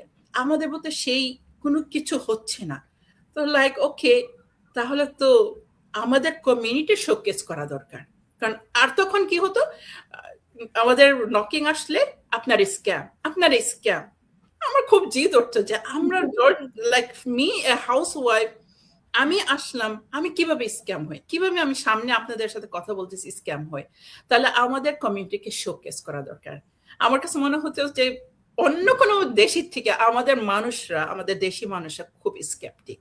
আমাদের মধ্যে সেই কোনো কিছু হচ্ছে না। তো লাইক ওকে, তাহলে তো আমাদের কমিউনিটি শোকেস করা দরকার। কারণ আর তখন কি হতো, আমাদের নকিং আসলে আপনার স্ক্যাম, আপনার স্ক্যাম। আমার খুব জিদ উঠতো যে আমরা like me a house wife, আমি আসলাম, আমি কিভাবে স্ক্যাম হয়, কিভাবে আমি সামনে আপনাদের সাথে কথা বলতেছি স্ক্যাম হয়। তাহলে আমাদের কমিউনিটিকে শোকেস করা দরকার। আমার কাছে মনে হচ্ছে যে অন্য কোনো দেশের থেকে আমাদের মানুষরা, আমাদের দেশি মানুষরা খুব স্কেপটিক।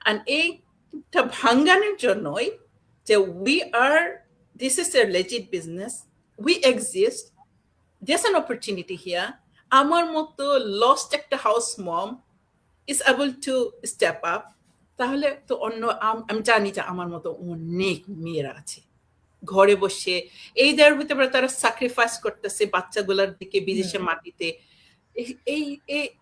আর এইটা ভাঙ্গানোর জন্যই যে this is a legit business, we exist, there's an opportunity here. আমার মতো লস্ট একটা house mom is able to step up, তাহলে তো আমি জানি যে আমার মতো অনেক মেয়েরা আছে ঘরে বসে এই দেওয়ার ভিতরে তারা স্যাক্রিফাইস করতেছে বাচ্চাগুলোর দিকে, বিদেশের মাটিতে।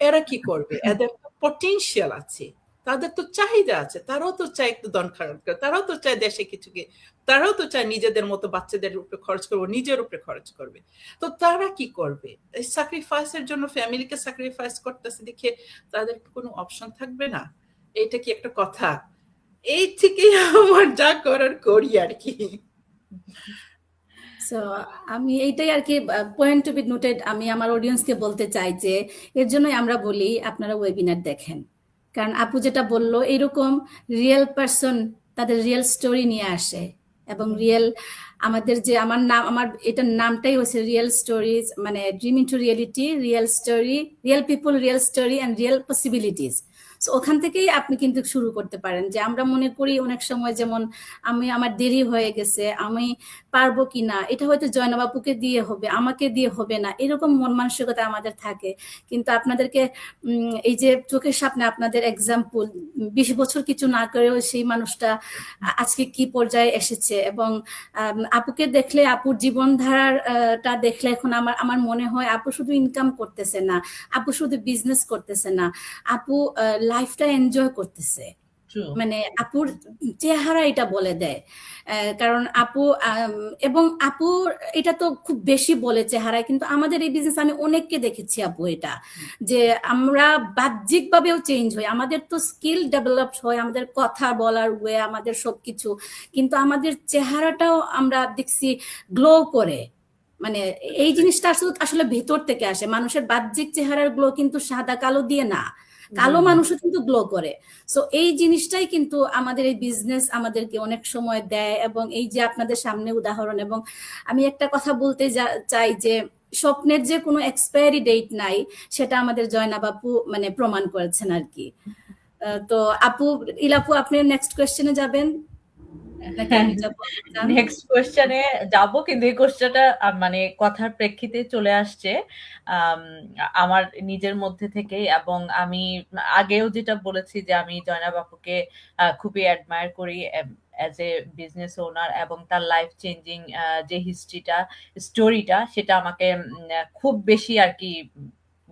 এরা কি করবে? এদের তো পটেনশিয়াল আছে, তাদের তো চাহিদা আছে, তারাও তো চায় একটু দন খারাপ করে, তারাও তো চায় দেশে কিছুকে, তারাও তো চায় নিজেদের মতো বাচ্চাদের উপরে খরচ করবো, নিজের উপরে খরচ করবে। তো তারা কি করবে? এই স্যাক্রিফাইসের জন্য ফ্যামিলিকে স্যাক্রিফাইস করতেছে দেখে তাদের কোনো অপশন থাকবে না। এটা কি একটা কথা? এই থেকে আমার যা করার করি আর কি। সো আমি এইটাই আর কি পয়েন্ট টু বি নোটেড, আমি আমার অডিয়েন্সকে বলতে চাই যে এর জন্যই আমরা বলি আপনারা ওয়েবিনার দেখেন। কারণ আপু যেটা বললো, এরকম রিয়েল পারসন তাদের রিয়েল স্টোরি নিয়ে আসে, এবং রিয়েল আমাদের যে আমার এটার নামটাই হচ্ছে রিয়েল স্টোরিজ, মানে dream into reality, real story, real people, real story and real possibilities. So ওখান থেকেই আপনি কিন্তু শুরু করতে পারেন। যে আমরা মনে করি অনেক সময় যেমন আমার দেরি হয়ে গেছে, আমি পারবো কিনা, এটা হয়তো জয়নাব আপুকে দিয়ে হবে, আমাকে দিয়ে হবে না, এরকম মন মানসিকতা আমাদের থাকে। কিন্তু আপনাদেরকে এই যে চোখের সামনে আপনাদের এক্সাম্পল, 20 বছর কিছু না করেও সেই মানুষটা আজকে কি পর্যায়ে এসেছে। এবং আপুকে দেখলে, আপুর জীবনধারাটা দেখলে এখন আমার মনে হয় আপু শুধু ইনকাম করতেছে না, আপু শুধু বিজনেস করতেছে না, আপু লাইফটা এনজয় করতেছে। True. মানে আপুর চেহারা এটা বলে দেয়। কারণ আপু এবং আপুর এটা তো খুব বেশি বলে চেহারায়, কিন্তু আমাদের এই বিজনেস আমি অনেককে দেখেছি আপু এটা, যে আমরা বাহ্যিকভাবেও চেঞ্জ হই, আমাদের তো স্কিল ডেভেলপ হয়, আমাদের কথা বলার ওয়ে, আমাদের সবকিছু, কিন্তু আমাদের চেহারাটাও আমরা দেখছি গ্লো করে। মানে এই জিনিসটা আসলে ভেতর থেকে আসে। মানুষের বাহ্যিক চেহারার গ্লো কিন্তু সাদা কালো দিয়ে না, কালো মানুষও কিন্তু গ্লো করে। সো এই জিনিসটাই কিন্তু আমাদের এই বিজনেস আমাদেরকে অনেক সময় দেয়। এবং এই যে আপনাদের সামনে উদাহরণ, এবং আমি একটা কথা বলতে চাই যে স্বপ্নের যে কোনো এক্সপায়ারি ডেট নাই, সেটা আমাদের জয়নাব আপু মানে প্রমাণ করেছেন আর কি। তো আপু, ইলাপু, আপনি নেক্সট কোয়েশ্চেনে যাবেন নাকি আমি যাবো? নেক্সট কোয়েশ্চেনে যাব, কিন্তু এই কোয়েশ্চেনটা মানে কথার প্রেক্ষিতে চলে আসছে আমার নিজের মধ্যে থেকে। এবং আমি আগেও যেটা বলেছি যে আমি জয়নাব আপুকে খুবই অ্যাডমায়ার করি অ্যাজ এ বিজনেস ওনার, এবং তার লাইফ চেঞ্জিং যে স্টোরিটা সেটা আমাকে খুব বেশি আর কি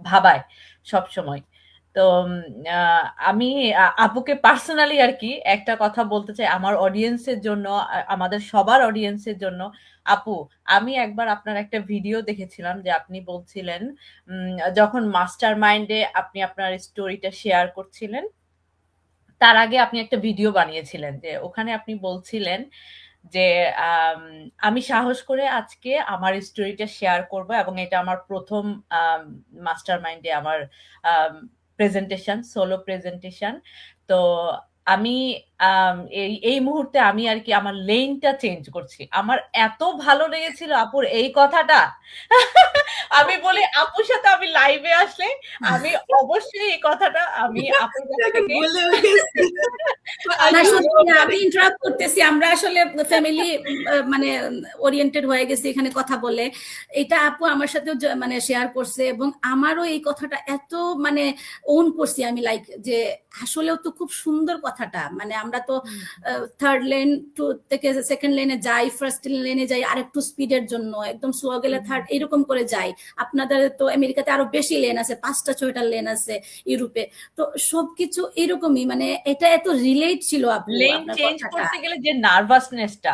ভাবায় সব সময়। তো আমি আপুকে পার্সোনালি আর কি একটা কথা বলতে চাই আমার অডিয়েন্সের জন্য, আমাদের সবার অডিয়েন্সের জন্য। আপু, আমি একবার আপনার একটা ভিডিও দেখেছিলাম যে আপনি বলছিলেন যখন মাস্টার মাইন্ডে আপনি আপনার স্টোরিটা শেয়ার করছিলেন, তার আগে আপনি একটা ভিডিও বানিয়েছিলেন যে ওখানে আপনি বলছিলেন যে আমি সাহস করে আজকে আমার স্টোরিটা শেয়ার করব, এবং এটা আমার প্রথম মাস্টার মাইন্ডে আমার প্রেজেন্টেশন, সোলো প্রেজেন্টেশন। তো আমি এই মুহূর্তে আমি আর কি আমার লেনটা চেঞ্জ করছি। আমার এত ভালো লেগেছিল আপুর এই কথাটা। আমি বলি আপুর সাথে আমি লাইভে আসলে আমি অবশ্যই এই কথাটা আমি আপুর কাছ থেকে আমি ইন্টারাপ্ট করতেছি, আমরা আসলে ফ্যামিলি মানে ওরিয়েন্টেড হয়ে গেছি এখানে কথা বলে। এটা আপু আমার সাথেও মানে শেয়ার করছে, এবং আমারও এই কথাটা এত মানে ওন করছি আমি, লাইক যে আসলেও তো খুব সুন্দর কথাটা। মানে আমরা তো থার্ড লেন থেকে সেকেন্ড লেনে যাই, ফার্স্ট লেনে যাই আরেকটু স্পিডের জন্য, একদম স্লো গেলে থার্ড, এরকম করে যাই। আপনাদের তো আমেরিকাতে আরো বেশি লেন আছে, 5টা 6টা লেন আছে ইউরোপে। তো সবকিছু এরকমই, মানে এটা এত রিলেট ছিল আপু। লেন চেঞ্জ করতে গেলে যে নার্ভাসনেসটা,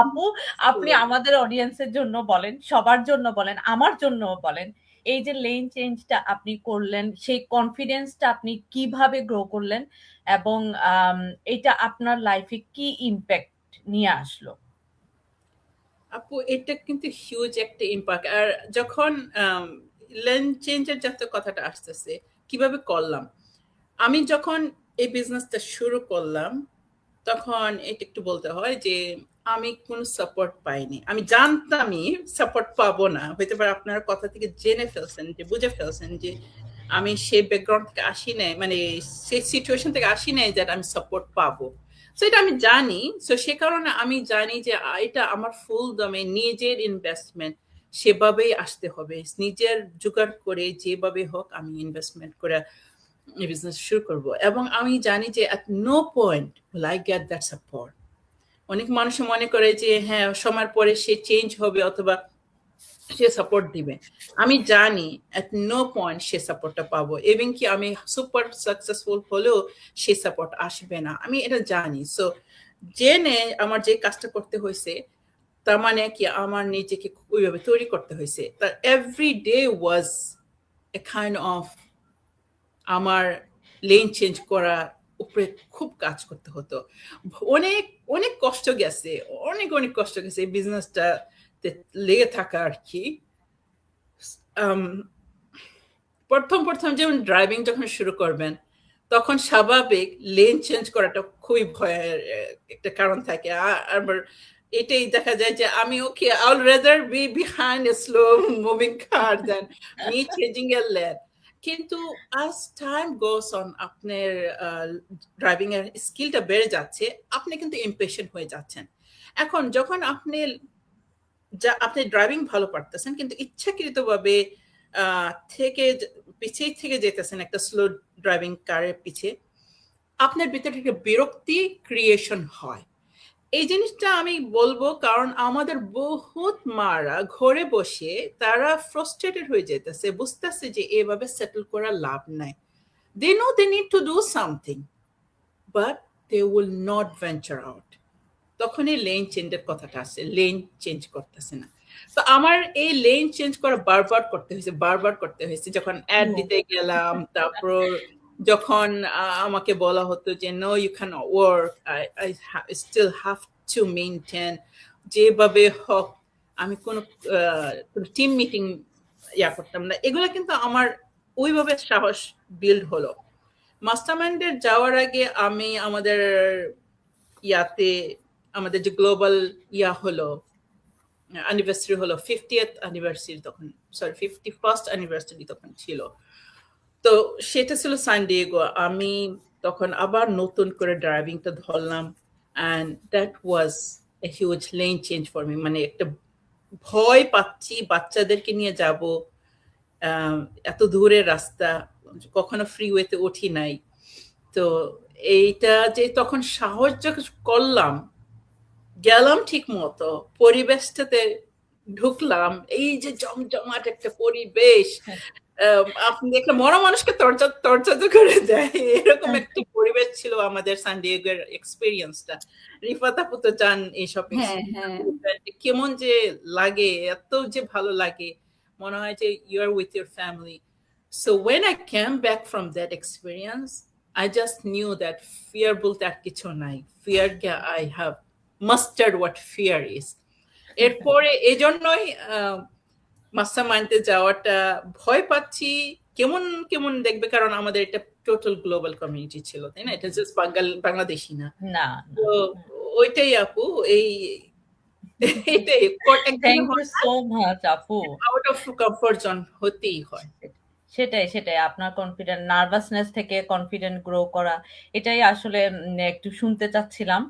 আপু আপনি আমাদের অডিয়েন্সের জন্য বলেন, সবার জন্য বলেন, আমার জন্য বলেন, এই যে লেন চেঞ্জটা আপনি করলেন, সেই কনফিডেন্সটা আপনি কিভাবে গ্রো করলেন, এবং এটা আপনার লাইফে কি ইম্প্যাক্ট নিয়ে আসলো? আপু, এটা কিন্তু হিউজ একটা ইম্প্যাক্ট। আর যখন লেন চেঞ্জের যত কথাটা আসতেছে, কিভাবে করলাম, আমি যখন এই বিজনেসটা শুরু করলাম তখন এটা একটু বলতে হয় যে আমি কোনো সাপোর্ট পাইনি। আমি জানতামই সাপোর্ট পাবো না, হইতে পারে আপনার কথা থেকে জেনে ফেলছেন, যে বুঝে ফেলছেন যে আমি সেই ব্যাকগ্রাউন্ড থেকে আসি নাই, মানে সেই সিচুয়েশন থেকে আসি নাই যে আমি সাপোর্ট পাবো। সো এটা আমি জানি। সো সে কারণে আমি জানি যে এটা আমার ফুল দমে নিজের ইনভেস্টমেন্ট, সেভাবেই আসতে হবে। নিজের জোগাড় করে যেভাবে হোক আমি ইনভেস্টমেন্ট করে বিজনেস শুরু করব। এবং আমি জানি যে at no point will I get that support. অনেক মানুষ মনে করে যে হ্যাঁ, সময়ের পরে সে চেঞ্জ হবে অথবা সে সাপোর্ট দিবে। আমি জানি at no point সে সাপোর্টটা পাবো, এবং কি আমি সুপার সাকসেসফুল হলেও সে সাপোর্ট আসবে না, আমি এটা জানি। সো জেনে আমার যে কাজটা করতে হয়েছে, তার মানে কি আমার নিজেকে ওইভাবে তৈরি করতে হয়েছে। তার every day was a kind of আমার লেন চেঞ্জ করা উপরে খুব কাজ করতে হতো। অনেক অনেক কষ্ট গেছে, অনেক অনেক কষ্ট গেছে এই বিজনেসটা লেগে থাকা আর কি। প্রথম যেমন ড্রাইভিং যখন শুরু করবেন, তখন স্বাভাবিক লেন চেঞ্জ করাটা খুবই ভয়ের একটা কারণ থাকে। আবার এটাই দেখা যায় যে আমি okay I will rather B behind a slow moving car than me changing A lane. কিন্তু as time goes on আপনার ড্রাইভিং এর স্কিলটা বেড়ে যাচ্ছে, আপনি কিন্তু ইমপেশেন্ট হয়ে যাচ্ছেন। এখন যখন আপনি ড্রাইভিং ভালো পারতেছেন কিন্তু ইচ্ছাকৃতভাবে পিছিয়ে থেকে যেতেছেন একটা স্লো ড্রাইভিং কারের পিছে, আপনার ভিতরে একটা বিরক্তি ক্রিয়েশন হয়। এই জিনিসটা আমি বলবো কারণ আমাদের বহুত মারা ঘরে বসে তারা ফ্রাস্ট্রেটেড হয়ে যেতেছে, বুঝতেছে যে এভাবে সেটেল করা লাভ নাই। They know they need to do something, but they will not venture out. তখনই লেন চেঞ্জের কথাটা আসে, লেন চেঞ্জ করতেছে না। তো আমার এই লেন চেঞ্জ করা বারবার করতে হয়েছে যখন অ্যাড দিতে গেলাম, তারপর যখন আমাকে বলা হতো যে no you can work, I still have to maintain, যেভাবে হোক আমি কোনো টিম মিটিং করতাম না। এগুলো কিন্তু আমার ওইভাবে সাহস বিল্ড হলো। মাস্টারমাইন্ডের যাওয়ার আগে আমি আমাদের আমাদের যে গ্লোবাল হলো অ্যানিভার্সারি হলো 50th অ্যানিভার্সারি, তখন 51st অ্যানিভার্সারি তখন ছিল। তো সেটা ছিল সান ডিয়েগো। আমি তখন আবার নতুন করে ড্রাইভিংটা ধরলাম, and that was a huge lane change for me. মানে একটা ভয় পাচ্ছি, বাচ্চাদেরকে নিয়ে যাব, এত দূরের রাস্তা, কখনো ফ্রিওয়েতে উঠি নাই। তো এইটা যে তখন সাহস করলাম, গেলাম ঠিক মতো, পরিবেশটাতে ঢুকলাম, এই যে জমজমাট একটা পরিবেশ, আপনি একটা মরা মানুষকে তরচাতে করে দেয়, এরকম একটা পরিবেশ ছিল আমাদের সান ডিয়েগোর এক্সপেরিয়েন্সটা। রিফাত আপু তো জান এইসব কেমন যে লাগে, এত যে ভালো লাগে, মনে হয় যে you are with your family. So when I came back from that experience, I just knew that fear বলতে আর কিছু নাই। Fear I have mastered what fear is. এরপরে এজন্যই মাস্টারমাইন্ডে যাওয়াটা ভয় পাচ্ছি, কেমন কেমন দেখবে, কারণ আমাদের এটা টোটাল গ্লোবাল কমিউনিটি ছিল, তাই না? এটা জাস্ট বাংলাদেশি না। তো ওইটাই আপু, এইটাই থ্যাংক ইউ সো মাচ আপু। আউট অফ কমফোর্ট জোন হতেই হয়। সেটাই আপনার কনফিডেন্ট, নার্ভাসনেস থেকে কনফিডেন্ট গ্রো করা, এটাই আসলে একটু শুনতে চাচ্ছিলাম।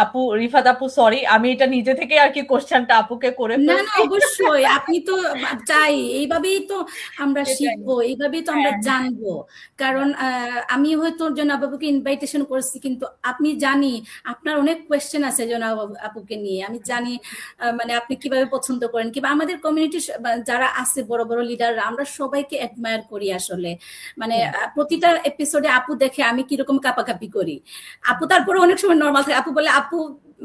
আপু, রিফাত আপু, সরি আমি এটা নিজে থেকে আর কি কোশ্চেনটা আপুকে করে না না অবশ্যই, আপনি তো চাই, এইভাবেই তো আমরা শিখবো, এইভাবেই তো আমরা জানবো। কারণ আমি হয়তো জনাব আপুকে ইনভাইটেশন করছি, কিন্তু আপনি জানি আপনার অনেক কোয়েশ্চেন আছে জনাব আপুকে নিয়ে। আমি জানি মানে আপনি কিভাবে পছন্দ করেন, কিংবা আমাদের কমিউনিটি যারা আছে বড় বড় লিডাররা, আমরা সবাইকে অ্যাডমায়ার করি আসলে। মানে প্রতিটা এপিসোডে আপু দেখে আমি কিরকম কাপাকাপি করি, আপু তারপরে অনেক সময় নর্মাল থাকে। আপু বলে আপু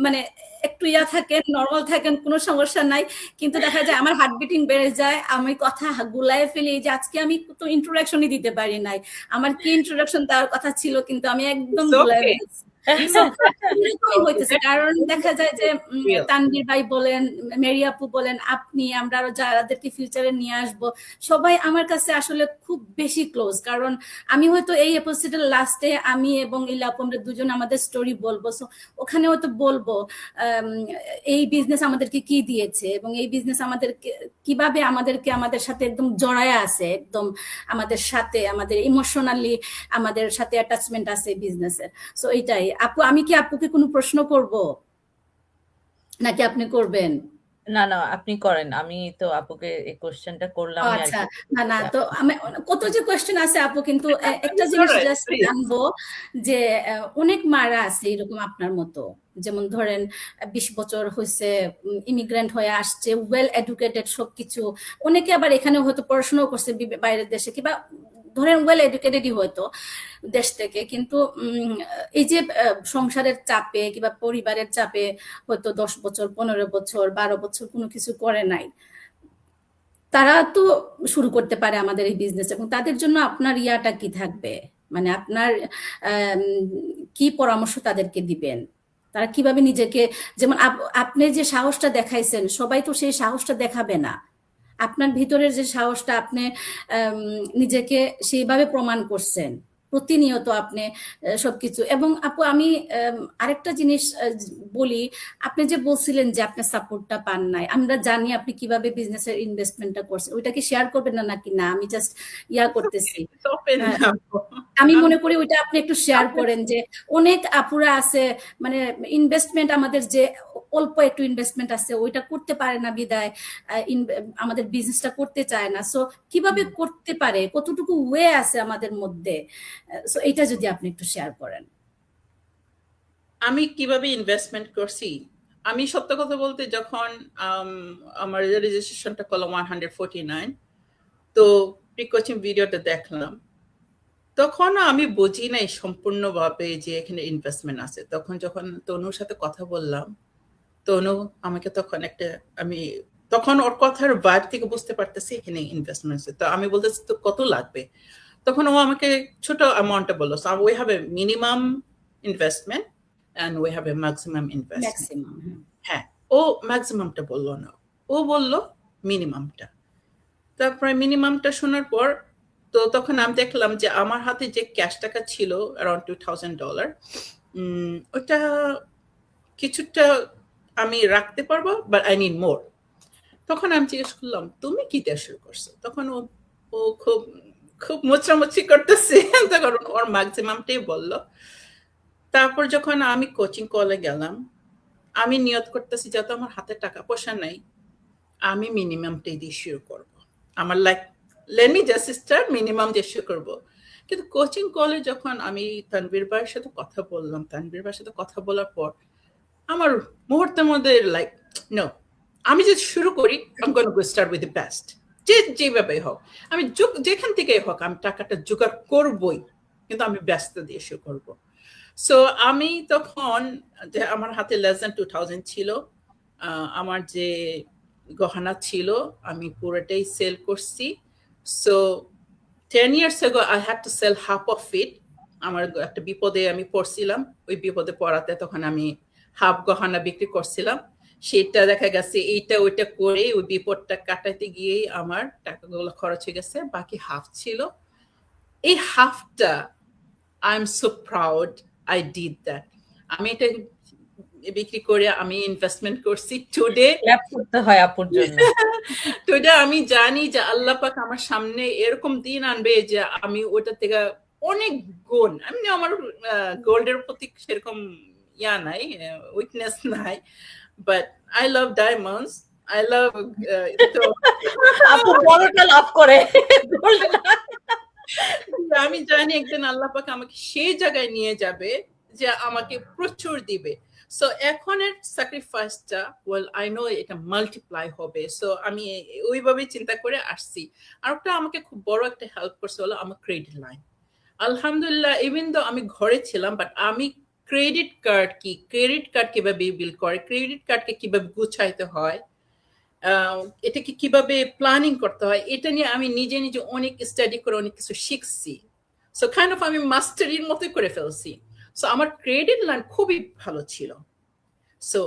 মানে একটু থাকেন, নর্মাল থাকেন, কোনো সমস্যা নাই। কিন্তু দেখা যায় আমার হার্ট বিটিং বেড়ে যায়, আমি কথা গুলায় ফেলি, যে আজকে আমি তো ইন্ট্রোডাকশনই দিতে পারি নাই, আমার কি ইন্ট্রোডাকশন দেওয়ার কথা ছিল, কিন্তু আমি একদম গুলায় ফেলেছি। হইতেছে কারণ দেখা যায় যে তানভীর ভাই বলেন, মেরি আপু বলেন, আপনি, আমরা আরো যাদেরকে ফিউচারে নিয়ে আসবো, সবাই আমার কাছে আসলে খুব বেশি ক্লোজ। কারণ আমি হয়তো এই এপিসোডের লাস্টে আমি এবং ইলা আপু আমরা দুজন আমাদের স্টোরি বলবো, সো ওখানে হয়তো বলবো এই বিজনেস আমাদেরকে কি দিয়েছে, এবং এই বিজনেস আমাদেরকে কিভাবে আমাদের সাথে একদম জড়ায় আছে, একদম আমাদের সাথে, আমাদের ইমোশনালি আমাদের সাথে অ্যাটাচমেন্ট আছে বিজনেসের। সো এইটাই আপু, আমি কি আপুকে কোনো প্রশ্ন করব নাকি আপনি করবেন? না আপনি করেন, আমি তো আপুকে এই কোশ্চেনটা করলাম। আচ্ছা, না তো আমি কত যে কোশ্চেন আছে আপু, কিন্তু একটা জিনিস জাস্ট জানবো যে অনেক মারা আছে এরকম আপনার মতো, যেমন ধরেন 20 বছর হয়েছে ইমিগ্রেন্ট হয়ে আসছে, ওয়েল এডুকেটেড সবকিছু, অনেকে আবার এখানে হয়তো পড়াশোনাও করছে বাইরের দেশে, কিংবা ধরেন ওয়েল এডুকেটেডই হয়তো দেশ থেকে, কিন্তু এই যে সংসারের চাপে কিংবা পরিবারের চাপে হয়তো 10 বছর 15 বছর 12 বছর কোনো কিছু করে নাই, তারা তো শুরু করতে পারে আমাদের এই বিজনেস। এবং তাদের জন্য আপনার ইয়াটা কি থাকবে, মানে আপনার কি পরামর্শ তাদেরকে দিবেন, তারা কিভাবে নিজেকে, যেমন আপনি যে সাহসটা দেখাইছেন, সবাই তো সেই সাহসটা দেখাবে না, আপনার ভিতরের যে সাহসটা, আপনি নিজেকে সেইভাবে প্রমাণ করছেন, প্রতিনিয়ত আপনি সবকিছু। এবং আপু আমি আরেকটা জিনিস বলি, আপনি যে বলছিলেন যে আপনি সাপোর্টটা পান নাই, আমরা জানি আপনি কিভাবে বিজনেসের ইনভেস্টমেন্টটা করছেন, ওইটা কি শেয়ার করবেন না নাকি? না আমি জাস্ট করতেছি। ওপেন আমি মনে করি ওইটা আপনি একটু শেয়ার করেন, যে অনেক আপুরা আছে মানে ইনভেস্টমেন্ট আমাদের যে অল্প একটু ইনভেস্টমেন্ট আছে ওইটা করতে পারে না বিদায় আমাদের বিজনেসটা করতে চায় না। সো কিভাবে করতে পারে, কতটুকু ওয়ে আছে আমাদের মধ্যে, সো এটা যদি আপনি একটু শেয়ার করেন। আমি কিভাবে ইনভেস্টমেন্ট করছি, আমি সত্য কথা বলতে যখন আমার রেজিস্ট্রেশনটা করলাম 149, তো প্রি কোচিং ভিডিওটা দেখলাম, তখন আমি বুঝি নাই সম্পূর্ণভাবে যে এখানে ইনভেস্টমেন্ট আছে। তখন যখন তনুর সাথে কথা বললাম, তনু আমাকে তখন তখন ওর কথার ভাইব থেকে বুঝতে পারতেছি এখানে ইনভেস্টমেন্ট আছে। তো আমি বলতেছি তো কত লাগবে, তখন ও আমাকে ছোট অ্যামাউন্টটা বললো। So we have a minimum investment and we have a maximum investment. হ্যাঁ, ও ম্যাক্সিমামটা বললো না, ও বললো মিনিমামটা। তারপরে মিনিমামটা শোনার পর তো তখন আমি দেখলাম যে আমার হাতে যে ক্যাশ টাকা ছিল অ্যারাউন্ড $2,000, ওটা কিছুটা আমি রাখতে পারবো, বাট আই নিড মোর। তখন আমি জিজ্ঞেস করলাম তুমি কি দিয়ে শুরু করছো? তখন ও খুব খুব মোচামুচি করতেছে, তখন ওর ম্যাক্সিমামটাই বললো। তারপর যখন আমি কোচিং কলে গেলাম, আমি নিয়ত করতেছি যত আমার হাতে টাকা পয়সা নাই, আমি মিনিমামটাই দিয়ে শুরু করবো। আমার let me just start minimum দিয়ে শুরু করবো। কিন্তু কোচিং কলে যখন আমি তানভীর ভাইয়ের সাথে কথা বললাম, তানভীর ভাইয়ের সাথে কথা বলার পর আমার মুহূর্তের মধ্যে নো, আমি যদি শুরু করি I'm going to go start with the best, যেভাবে হোক, আমি যেখান থেকে হোক আমি টাকাটা জোগাড় করবই, কিন্তু আমি ব্যস্ত দিয়ে শুরু করবো। সো আমি তখন আমার হাতে less than 2,000 ছিল, আমার যে গহনা ছিল আমি পুরোটাই সেল করছি। So 10 years ago I had to sell half of it. আমার একটা বিপদে আমি পড়ছিলাম, ওই বিপদে পড়াতে তখন আমি হাফ গহনা বিক্রি করছিলাম। সেটা দেখা গেছে এইটা ওইটা করে ওই বিপদটা কাটাইতে গিয়েই আমার টাকাগুলো খরচ হয়ে গেছে, বাকি হাফ ছিল। এই হাফটা I am so proud I did that. আমি এটা বিক্রি করে আমি ইনভেস্টমেন্ট করছি। টুডে ক্ল্যাপ করতে হয় আপুর জন্য। টুডে আমি জানি যে আল্লাহ পাক আমার সামনে এরকম দিন আনবে যে আমি ওটা থেকে অনেক গুণ, আমি আমার গোল্ডের প্রতি সেরকম নাই, উইকনেস নাই, but I love diamonds, I love আপু বড়টা লাভ করে। আমি জানি একদিন আল্লাহ পাক আমাকে সেই জায়গায় নিয়ে যাবে যে আমাকে প্রচুর দিবে। সো এখনের স্যাক্রিফাইসটা আই নো এটা মাল্টিপ্লাই হবে। সো আমি ওইভাবে চিন্তা করে আসছি। আর একটা আমাকে খুব বড় একটা হেল্প করছে হলো আমার ক্রেডিট লাইন। আলহামদুলিল্লাহ, ইভেন দো আমি ঘরে ছিলাম, বাট আমি ক্রেডিট কার্ড কিভাবে বিল করে, ক্রেডিট কার্ডকে কিভাবে গুছাইতে হয়, এটাকে কিভাবে প্ল্যানিং করতে হয়, এটা নিয়ে আমি নিজে নিজে অনেক স্টাডি করে অনেক কিছু শিখছি। সো কাইন্ড অফ আমি মাস্টারির মতোই করে ফেলছি। সো আমার ক্রেডিট লাইন খুবই ভালো ছিল। সো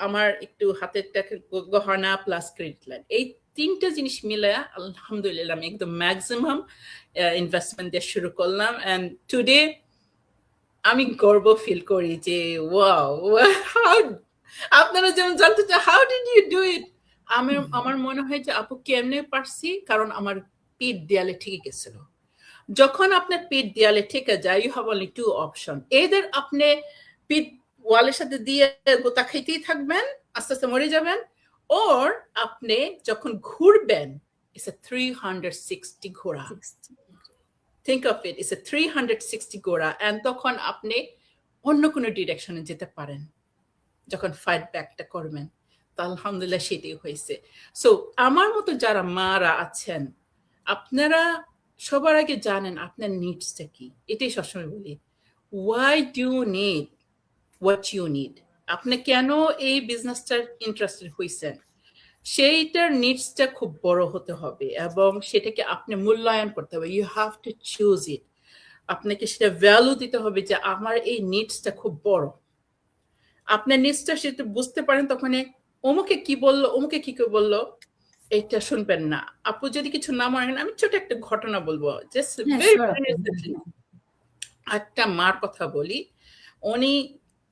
আমার একটু হাতের টাকা গহনা প্লাস ক্রেডিট লাইন, এই তিনটা জিনিস মিলে আলহামদুলিল্লাহ আমি একদম ম্যাক্সিমাম ইনভেস্টমেন্ট দিয়ে শুরু করলাম। অ্যান্ড টুডে আমি গর্ব ফিল করি যে ওয়াও, আপনারা যেমন জানতে চান how did you do it, আমার মনে হয় যে আপু কেমনে পারছি, কারণ আমার পিঠ দেয়ালে ঠিক গেছিল। যখন আপনার পিঠ দেয়ালে ঠেকে যায়, you have only two option, এদের আপনি পিঠ ওয়ালের সাথে দিয়ে গোতা খাইতেই থাকবেন, আস্তে আস্তে মরে যাবেন, ওর আপনি যখন ঘুরবেন ইটস এ 360 ঘোরা। Think of it, it's a 360 ঘোরা, and তখন আপনি অন্য কোনো ডিরেকশনে যেতে পারেন যখন ফাইট ব্যাকটা করবেন। তো আলহামদুলিল্লাহ সেটাই হয়েছে। সো আমার মতো যারা মারা আছেন, আপনারা সবার আগে জানেন আপনার নিডসটা কি। এটাই সবসময় বলি, why do need what you need. আপনি কেন এই বিজনেসটার ইন্টারেস্টেড হয়েছেন, সেইটার নিডসটা খুব বড় হতে হবে এবং সেটাকে আপনি মূল্যায়ন করতে হবে। You have to choose it. আপনাকে সেটা ভ্যালু দিতে হবে যে আমার এই নিডসটা খুব বড়। আপনার নিডসটা সেটা বুঝতে পারেন, তখন অমুকে কি বললো, অমুকে কি বললো, এটা শুনবেন না। আপু যদি কিছু না মনে, আমি ছোট একটা ঘটনা বলবো। একটা মার কথা বলি, উনি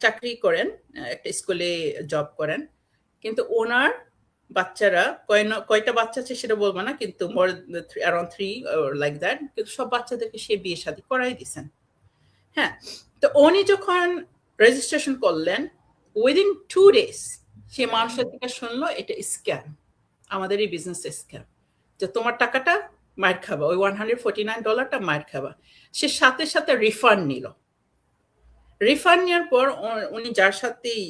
চাকরি করেন, একটা স্কুলে জব করেন, কিন্তু ওনার বাচ্চারা কয়টা বাচ্চা আছে সেটা বলবো না, কিন্তু মোর অ্যারাউন্ড 3 লাইক দ্যাট, কিন্তু সব বাচ্চাদেরকে সে বিয়ে শাদী করাই দিছেন। হ্যাঁ, তো উনি যখন রেজিস্ট্রেশন করলেন, উইদিন 2 days সে মানুষের থেকে শুনলো এটা স্ক্যাম, আমাদের এই বিজনেস স্ক্যাম, যে তোমার টাকাটা মার খাবা, ওই $149টা মার খাবা। সে সাথে সাথে রিফান্ড নিল। রিফান্ড নেওয়ার পর উনি যার সাথেই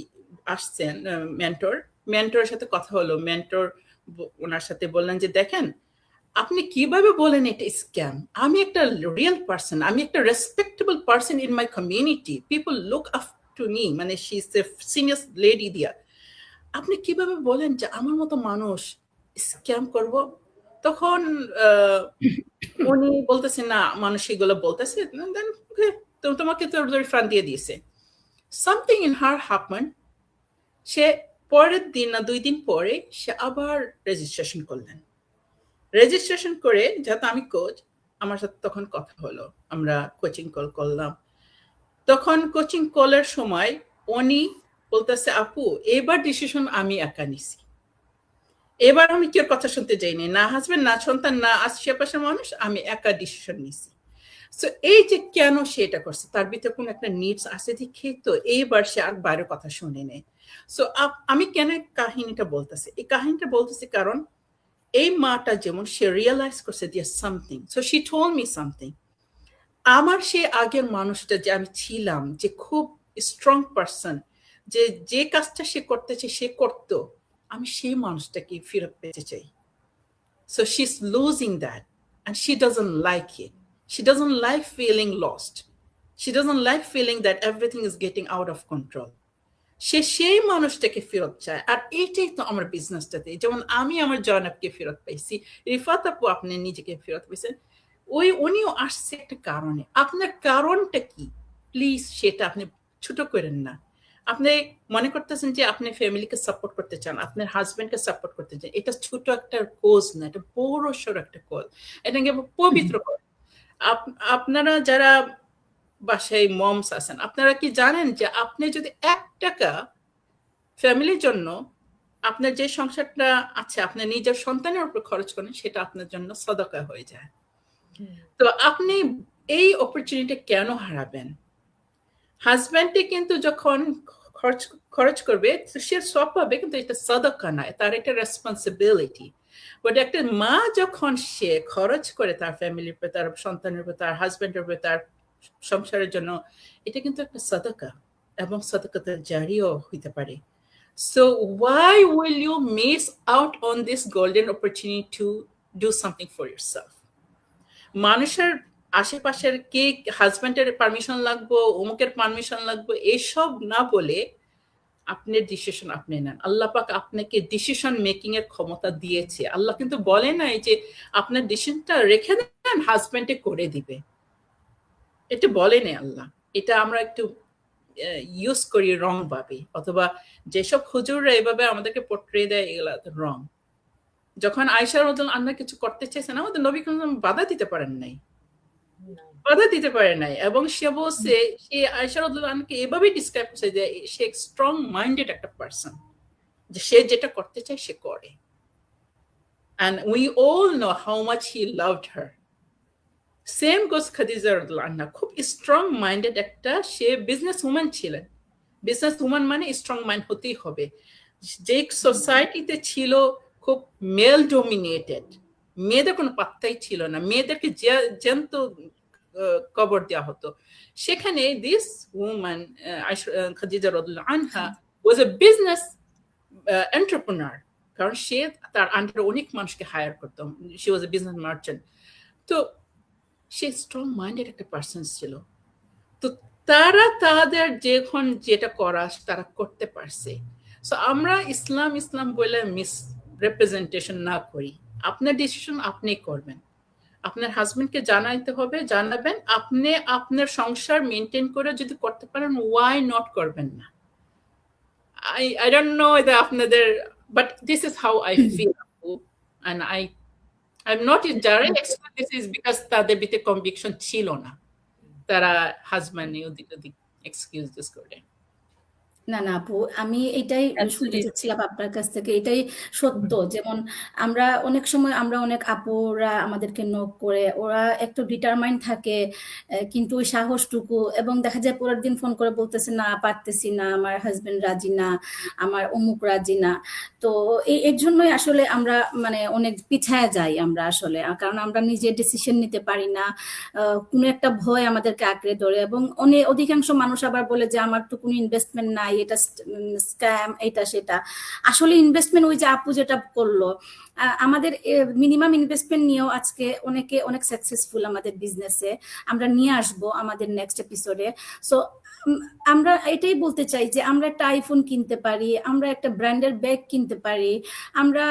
আসছেন, মেন্টরের সাথে কথা হলো। মেন্টর ওনার সাথে বললেন যে দেখেন, আপনি কিভাবে বলেন এটা স্ক্যাম? আমি একটা রিয়েল পার্সন, আমি একটা respectable person in my community, people look up to me, মানে she is the senior lady দিয়া, আপনি কিভাবে বলেন যে আমার মতো মানুষ স্ক্যাম করব? তখন উনি বলতেছে না, মানুষ এগুলো বলতেছে, তোমাকে তো রিফান্ড দিয়ে দিয়েছে। সামথিং ইন হার হ্যাপেন, সে পরের দিন না 2 দিন পরে সে আবার রেজিস্ট্রেশন করলেন। রেজিস্ট্রেশন করে, যেহেতু আমি কোচ, আমার সাথে তখন কথা হলো, আমরা কোচিং কল করলাম। তখন কোচিং কলের সময় উনি বলতেছে, আপু এবার ডিসিশন আমি একা নিছি, এবার আমি কেউ কথা শুনতে যাইনি, না হাজবেন্ড, না সন্তান, না আশেপাশের মানুষ, আমি একা ডিসিশন নিছি। সো এই যে কেন সে এটা করছে, তার ভিতরে কোনো একটা নিডস আছে দেখে তো এইবার সে আর বাইরের কথা শুনে নেই। সো আমি কেন কাহিনীটা বলতেছি, এই কাহিনীটা বলতেছি কারণ এই মাটা যেমন সে রিয়েলাইজ করছে দিয়ে something, so she told me something. আমার সে আগের মানুষটা যে আমি ছিলাম, যে খুব স্ট্রং পারসন, যে যে কাজটা সে করতেছে সে করতো, আমি সেই মানুষটাকে ফেরত পেতে চাই। So she's losing that and she doesn't like it. She doesn't like feeling lost. She doesn't like feeling that everything is getting out of control. সে সেই মানুষটাকে ফেরত চায়। আর এইটাই তো আমার বিজনেসটাতে, যেমন আমি আমার জয়নাবকে ফেরত পাইছি, রিফাত আপু আপনি নিজেকে ফেরত পাইছেন, উনিও আসছে একটা কারণে। আপনার কারণটা কি প্লিজ সেটা আপনি ছোট করেন না। আপনি মনে করতেছেন যে আপনি ফ্যামিলিকে সাপোর্ট করতে চান, আপনার হাজবেন্ডকে সাপোর্ট করতে চান, এটা ছোট একটা কোজ না, এটা বড় সড় একটা কোজ, এটাকে পবিত্র কর। আপনারা যারা বাসায় মমস আছেন, আপনারা কি জানেন যে আপনি যদি 1 টাকা ফ্যামিলির জন্য, আপনার যে সংসারটা আছে আপনার নিজের সন্তানের উপর খরচ করেন, সেটা আপনার জন্য সদকা হয়ে যায়। তো আপনি এই অপরচুনিটি কেন হারাবেন? হাজব্যান্ডে কিন্তু যখন খরচ করবে সে সব পাবে, কিন্তু এটা সদকা নয়, তার একটা রেসপন্সিবিলিটি। বাট একটা মা যখন সে খরচ করে তার ফ্যামিলির উপর, তার সন্তানের উপর, তার হাজব্যান্ডের উপর, তার সংসারের জন্য, এটা কিন্তু একটা সদকা, এবং সদকাতে জারিও হইতে পারে। So why will you miss out on this golden opportunity to do something for yourself? মানুষের আশেপাশের কে হাজব্যান্ডের পারমিশন লাগবো, অমুকের পারমিশন লাগবে, এসব না বলে আপনার ডিসিশন আপনি নেন। আল্লাহ পাক আপনাকে ডিসিশন মেকিং এর ক্ষমতা দিয়েছে। আল্লাহ কিন্তু বলে নাই যে আপনার ডিসিশনটা রেখে দেন, হাজব্যান্ডে করে দিবে, এটা বলে নাই আল্লাহ। এটা আমরা একটু ইউজ করি রং ভাবে, অথবা যেসব হুজুররা এভাবে আমাদেরকে পোট্রে দেয়, এগুলা রং। যখন আয়েশা রাদিয়াল্লাহু আনহা কিছু করতে চেয়েছেন, আমাদের নবী করিম বাধা দিতে পারেন নাই, বাধা দিতে পারে নাই, এবং সে বলছে, সে আয়েশা রাদিয়াল্লাহু আনহাকে এভাবে ডিসক্রাইব করছে যে সে স্ট্রং মাইন্ডেড একটা পারসন, যে সে যেটা করতে চায় সে করে। and we all know how much he loved her. Same goes Khadija রাদিয়াল্লাহু আনহা, খুব স্ট্রং মাইন্ডেড একটা, সে বিজনেস উম্যান ছিলেন। বিজনেস উম্যান মানে স্ট্রং মাইন্ড হতেই হবে। যে সোসাইটিতে ছিল খুব মেল ডোমিনেটেড, মেয়েদের কোনো পাত্তাই ছিল না, মেয়েদেরকে জ্যান্ত কবর দেওয়া হতো, সেখানে দিস উম্যান খাদিজা রাদিয়াল্লাহু আনহা ওয়াজ এ বিজনেস এন্টারপ্রেনার, কারণ সে তার আন্ডারে অনেক মানুষকে হায়ার করতো, she was A business merchant. তো সে স্ট্রং মাইন্ডেড একটা পার্সন ছিল। তো তারা তাদের যখন যেটা করা তারা করতে পারছে। সো আমরা ইসলাম বলে মিস রিপ্রেজেন্টেশন না করি। আপনার ডিসিশন আপনি করবেন, আপনার হাজবেন্ডকে জানাইতে হবে, জানাবেন। আপনি আপনার সংসার মেনটেন করে যদি করতে পারেন, ওয়াই নট করবেন না? I don't know এটা আপনাদের, but this is how I feel, and I'm not a direct expert, this is because তাদের ভিতরে কনভিকশন ছিল না, তারা হাজব্যান্ড ওদিক ওদিক এক্সকিউজ করে। না, না আপু, আমি এটাই শুনতে Absolutely. চাচ্ছিলাম আপনার কাছ থেকে। এটাই সত্য। যেমন আমরা অনেক সময় অনেক আপুরা আমাদেরকে নক করে, ওরা একটু ডিটারমাইন্ড থাকে, কিন্তু ওই সাহসটুকু, এবং দেখা যায় পরের দিন ফোন করে বলতেছে, না পারতেছি না, আমার হাজবেন্ড রাজি না, আমার অমুক রাজি না। তো এর জন্যই আসলে আমরা মানে অনেক পিছায়া যাই আমরা আসলে, কারণ আমরা নিজে ডিসিশন নিতে পারি না। কোনো একটা ভয় আমাদেরকে আঁকড়ে ধরে, এবং অধিকাংশ মানুষ আবার বলে যে আমার তো কোনো ইনভেস্টমেন্ট নাই, এটা স্ক্যাম, এটা সেটা। আসলে ইনভেস্টমেন্ট ওই যে আপু যেটা করলো, আমাদের মিনিমাম ইনভেস্টমেন্ট নিয়েও আজকে অনেকে অনেক সাকসেসফুল আমাদের বিজনেসে। আমরা নিয়ে আসবো আমাদের নেক্সট এপিসোডে। সো আমরা এটাই বলতে চাই যে আমরা একটা আইফোন কিনতে পারি, আমরা একটা ব্র্যান্ডের ব্যাগ কিনতে পারি, আমরা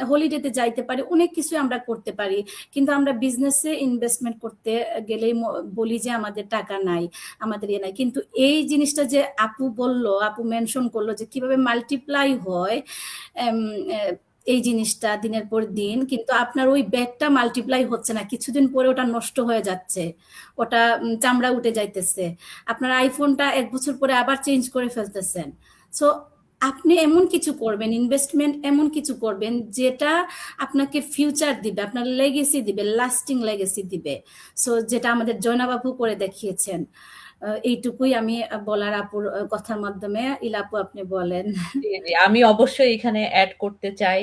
হলিডেতে যাইতে পারি, অনেক কিছু আমরা করতে পারি, কিন্তু আমরা বিজনেসে ইনভেস্টমেন্ট করতে গেলেই বলি যে আমাদের টাকা নাই, আমাদের নাই। কিন্তু এই জিনিসটা যে আপু মেনশন করলো যে কিভাবে মাল্টিপ্লাই হয় এই জিনিসটা দিনের পর দিন, কিন্তু আপনার ওই ব্যাগটা মাল্টিপ্লাই হচ্ছে না, কিছুদিন পরে ওটা নষ্ট হয়ে যাচ্ছে, ওটা চামড়া উঠে যাইতেছে। আপনার আইফোনটা 1 বছর পরে আবার চেঞ্জ করে ফেলতেছেন। সো আপনি এমন কিছু করবেন, ইনভেস্টমেন্ট এমন কিছু করবেন যেটা আপনাকে ফিউচার দিবে, আপনার লেগেসি দিবে, লাস্টিং লেগেসি দিবে। সো যেটা আমাদের জয়নাব আপু করে দেখিয়েছেন। এইটুকুই আমি বলার আপুর কথার মাধ্যমে। ইলা আপু আপনি বলেন। আমি অবশ্যই এখানে অ্যাড করতে চাই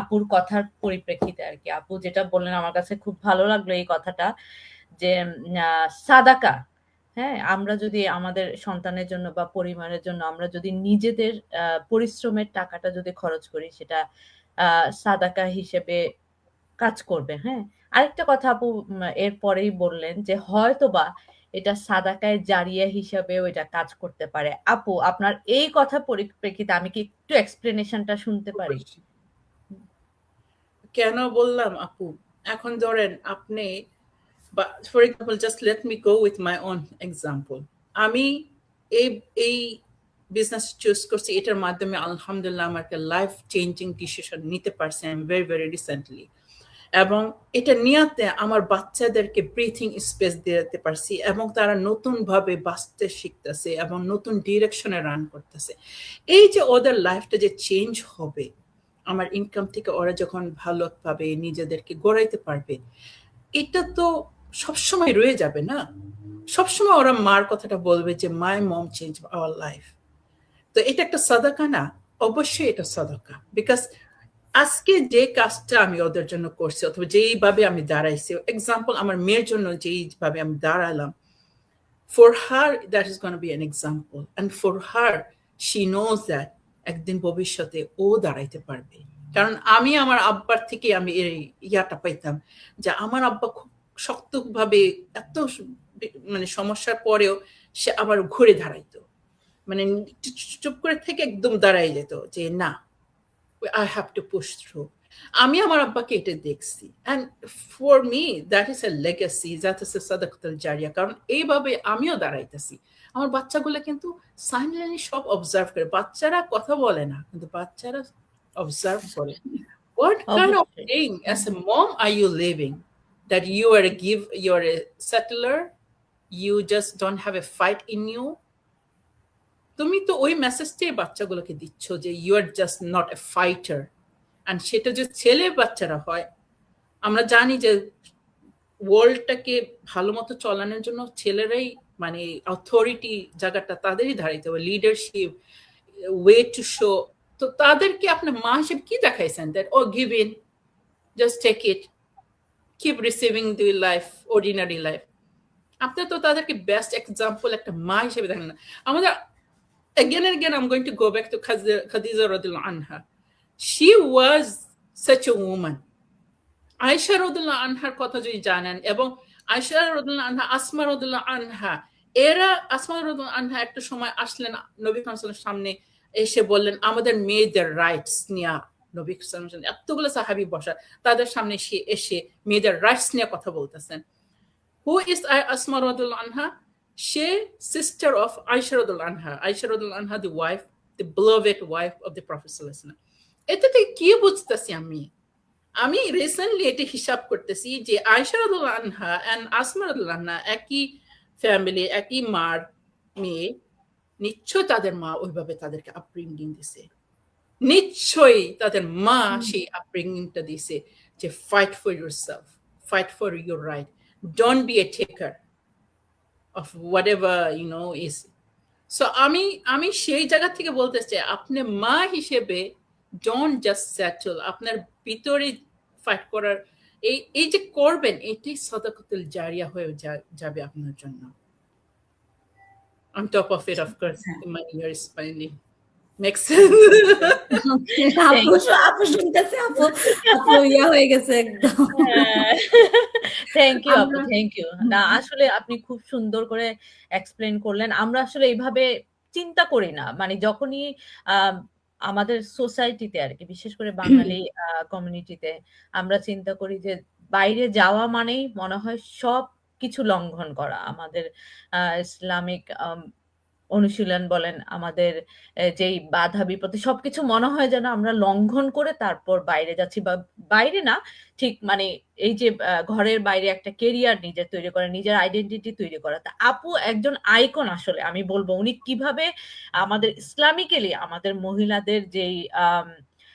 আপুর কথার পরিপ্রেক্ষিতে আর কি। আপু যেটা বললেন আমার কাছে খুব ভালো লাগলো এই কথাটা, যে সাদাকা, হ্যাঁ, আমরা যদি আমাদের সন্তানের জন্য বা পরিবারের জন্য আমরা যদি নিজেদের পরিশ্রমের টাকাটা যদি খরচ করি, সেটা সাদাকা হিসেবে কাজ করবে। হ্যাঁ, আরেকটা কথা আপু এরপরেই বললেন যে হয়তোবা এটা সাদাকায়ে জারিয়া হিসাবেও এটা কাজ করতে পারে। আপু আপনার এই কথা পরিপ্রেক্ষিতে আমি কি একটু এক্সপ্লেনেশনটা শুনতে পারি? কেন বললাম আপু, এখন ধরেন আপনি, for example, just let me go with my own example. আমি এই বিজনেস চুজ করছি, এটার মাধ্যমে আলহামদুলিল্লাহ আমার একটা লাইফ চেঞ্জিং ডিসিশন নিতে পারছি আমি ভেরি ভেরি রিসেন্টলি, এবং এটা নিয়াতে আমার বাচ্চাদেরকে ব্রিথিং স্পেস দিতে পারছি, এবং তারা নতুন ভাবে বাঁচতে শিখতেছে এবং নতুন ডিরেকশনে রান করতেছে। এই যে ওদের লাইফটা যে চেঞ্জ হবে আমার ইনকাম থেকে, ওরা যখন ভালোভাবে নিজেদেরকে গড়াইতে পারবে, এটা তো সবসময় রয়ে যাবে না। সবসময় ওরা মার কথাটা বলবে যে মাই মম চেঞ্জ আওয়ার লাইফ। তো এটা একটা সাদাকা না? অবশ্যই এটা সাদাকা। বিকজ আজকে যে কাজটা আমি ওদের জন্য করছি, অথবা যেইভাবে আমি দাঁড়াইছি, এক্সাম্পল আমার মেয়ের জন্য যেইভাবে আমি দাঁড়ালাম, for her that is going to be an example, and for her she knows that একদিন ভবিষ্যতে ও দাঁড়াইতে পারবে। কারণ আমি আমার আব্বার থেকে আমি এই ইয়াটা পাইতাম যে আমার আব্বা খুব শক্তভাবে এত মানে সমস্যার পরেও সে আবার ঘুরে দাঁড়াইতো, মানে চুপ করে থেকে একদম দাঁড়াই যেত যে না, I have to push through. আমি আমার আব্বাকে এটা দেখছি, and for me that is a legacy, that is a সাদাকাতুল জারিয়া। কারণ এইভাবে আমিও দাঁড়াইতেছি। আমার বাচ্চাগুলো কিন্তু সাইলেন্টলি সব অবজার্ভ করে। বাচ্চারা কথা বলে না, কিন্তু বাচ্চারা অবজার্ভ করে। What kind of অবশ্যই। thing as a mom are you living, that you are a settler, you just don't have a fight in you? তুমি তো ওই মেসেজটাই বাচ্চাগুলোকে দিচ্ছ যে you are just not a fighter. And সেটা যে ছেলে বাচ্চারা হয়, আমরা জানি যে ওয়ার্ল্ডটাকে ভালো মতো চলানোর জন্য ছেলেরাই মানে অথরিটি জায়গাটা তাদেরই ধারিতে হবে, লিডারশিপ, ওয়ে টু শো। তো তাদেরকে আপনার মা হিসেবে কি দেখাইছেন? That oh give in, just take it, keep receiving the life, ordinary life. আপনি তো তাদেরকে বেস্ট এক্সাম্পল একটা মা হিসেবে দেখেন না। আমাদের again and again, I'm going to go back to Khadija radhiyallahu anha. She was such a woman. Aisha radhiyallahu anhaর কথা যদি জানেন, এবং আয়েশা রাদিয়াল্লাহু আনহা, আসমা রাদিয়াল্লাহু আনহা, এরা আসমা রাদিয়াল্লাহু আনহা একটা সময় আসলেন নবী সাল্লাল্লাহু আলাইহি ওয়াসাল্লামের সামনে, এসে বললেন আমাদের মেয়েদের রাইটস নিয়ে। নবী সাল্লাল্লাহু আলাইহি ওয়াসাল্লাম এতগুলো সাহাবী বসা, তাদের সামনে এসে মেয়েদের রাইটস নিয়ে কথা বলতেছেন। Who is Asma radhiyallahu anha? She sister of Aisha radhiyallahu anha. Aisha radhiyallahu anha, the wife, the beloved wife of the Prophet sallallahu alaihi wasallam. এটা থেকে কি বুঝতেছি আমি রিসেন্টলি এটা হিসাব করতেছি যে আয়েশা রাদিয়াল্লাহু আনহা এন্ড আসমা রাদিয়াল্লাহু আনহা একই ফ্যামিলি, একই মার মেয়ে, নিশ্চয় তাদের মা ওইভাবে তাদেরকে আপব্রিঙ্গিং দিছে। নিশ্চয়ই তাদের মা সেই আপব্রিঙ্গিংটা দিছে যে fight for yourself, fight for your right, don't B A taker of what ever is. So আমি সেই জায়গা থেকে বলতে চাই, আপনি মা হিসেবে ডোন্ট জাস্ট সেটল, আপনার ভিতরে ফাইট করার এই যে করবেন, এটাই সাদাকাতুল জারিয়া হয়ে যাবে আপনার জন্য। On top of it, of course, the money you're spending. Makes sense. আপু শুনতেছে, আপু ইয়া হয়ে গেছে একদম। থ্যাংক ইউ আপু, আমরা থ্যাংক ইউ। না আসলে আপনি খুব সুন্দর করে এক্সপ্লেন করলেন। আমরা আসলে এইভাবে চিন্তা করি না, মানে যখনই আমাদের সোসাইটিতে আর কি, বিশেষ করে বাঙালি কমিউনিটিতে আমরা চিন্তা করি যে বাইরে যাওয়া মানেই মনে হয় সব কিছু লঙ্ঘন করা। আমাদের ইসলামিক অনুশীলন বলেন, আমাদের যেই বাধা বিপত্তি সবকিছু মনে হয় যেন আমরা লঙ্ঘন করে তারপর বাইরে যাচ্ছি, বা বাইরে না ঠিক, মানে এই যে ঘরের বাইরে একটা কেরিয়ার নিজের তৈরি করা, নিজের আইডেন্টিটি তৈরি করা। তা আপু একজন আইকন আসলে, আমি বলবো উনি কিভাবে আমাদের ইসলামিক্যালি আমাদের মহিলাদের যেই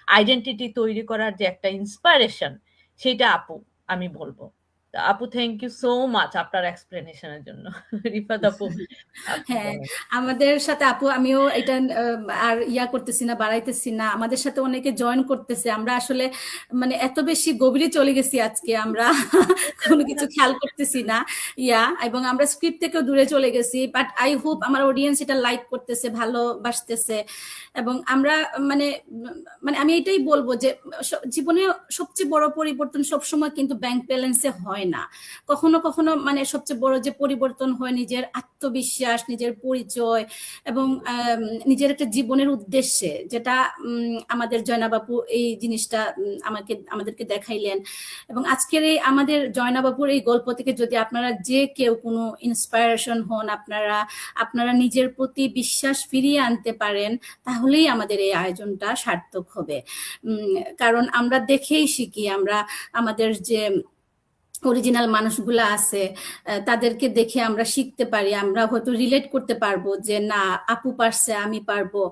আইডেন্টিটি তৈরি করার যে একটা ইন্সপায়ারেশন, সেটা আপু আমি বলবো। আপু থ্যাংক ইউ সো মাচ আপনার এক্সপ্লেনেশনের জন্য। রিফাত আপু, হ্যাঁ, আমাদের সাথে আপু, আমিও এটা আর ইয়া করতেছি না, বাড়াইতেছি না, আমাদের সাথে অনেকে জয়েন করতেছে। আমরা আসলে মানে এত বেশি গভীরে চলে গেছি আজকে, আমরা কোনো কিছু খেয়াল করতেছি না এবং আমরা স্ক্রিপ্ট থেকেও দূরে চলে গেছি। বাট আই হোপ আমার অডিয়েন্স এটা লাইক করতেছে, ভালোবাসতেছে। এবং আমরা মানে মানে আমি এটাই বলবো যে জীবনে সবচেয়ে বড় পরিবর্তন সবসময় কিন্তু ব্যাংক ব্যালেন্সে হয় না। কখনো কখনো মানে সবচেয়ে বড় যে পরিবর্তন হয় নিজের আত্মবিশ্বাস, নিজের পরিচয় এবং নিজের একটা জীবনের উদ্দেশ্যে, যেটা আমাদের জয়নাব আপু এই জিনিসটা আমাদেরকে দেখাইলেন। এবং আজকের এই আমাদের জয়নাব আপুর এই গল্প থেকে যদি আপনারা যে কেউ কোনো ইন্সপায়ারেশন হন, আপনারা নিজের প্রতি বিশ্বাস ফিরিয়ে আনতে পারেন, তাহলেই আমাদের এই আয়োজনটা সার্থক হবে। কারণ আমরা দেখেই শিখি, আমরা আমাদের যে অরিজিনাল মানুষগুলা আছে তাদেরকে দেখে আমরা শিখতে পারি, আমরা হয়তো রিলেট করতে পারবো যে না, আপু পারছে, আমি পারবো,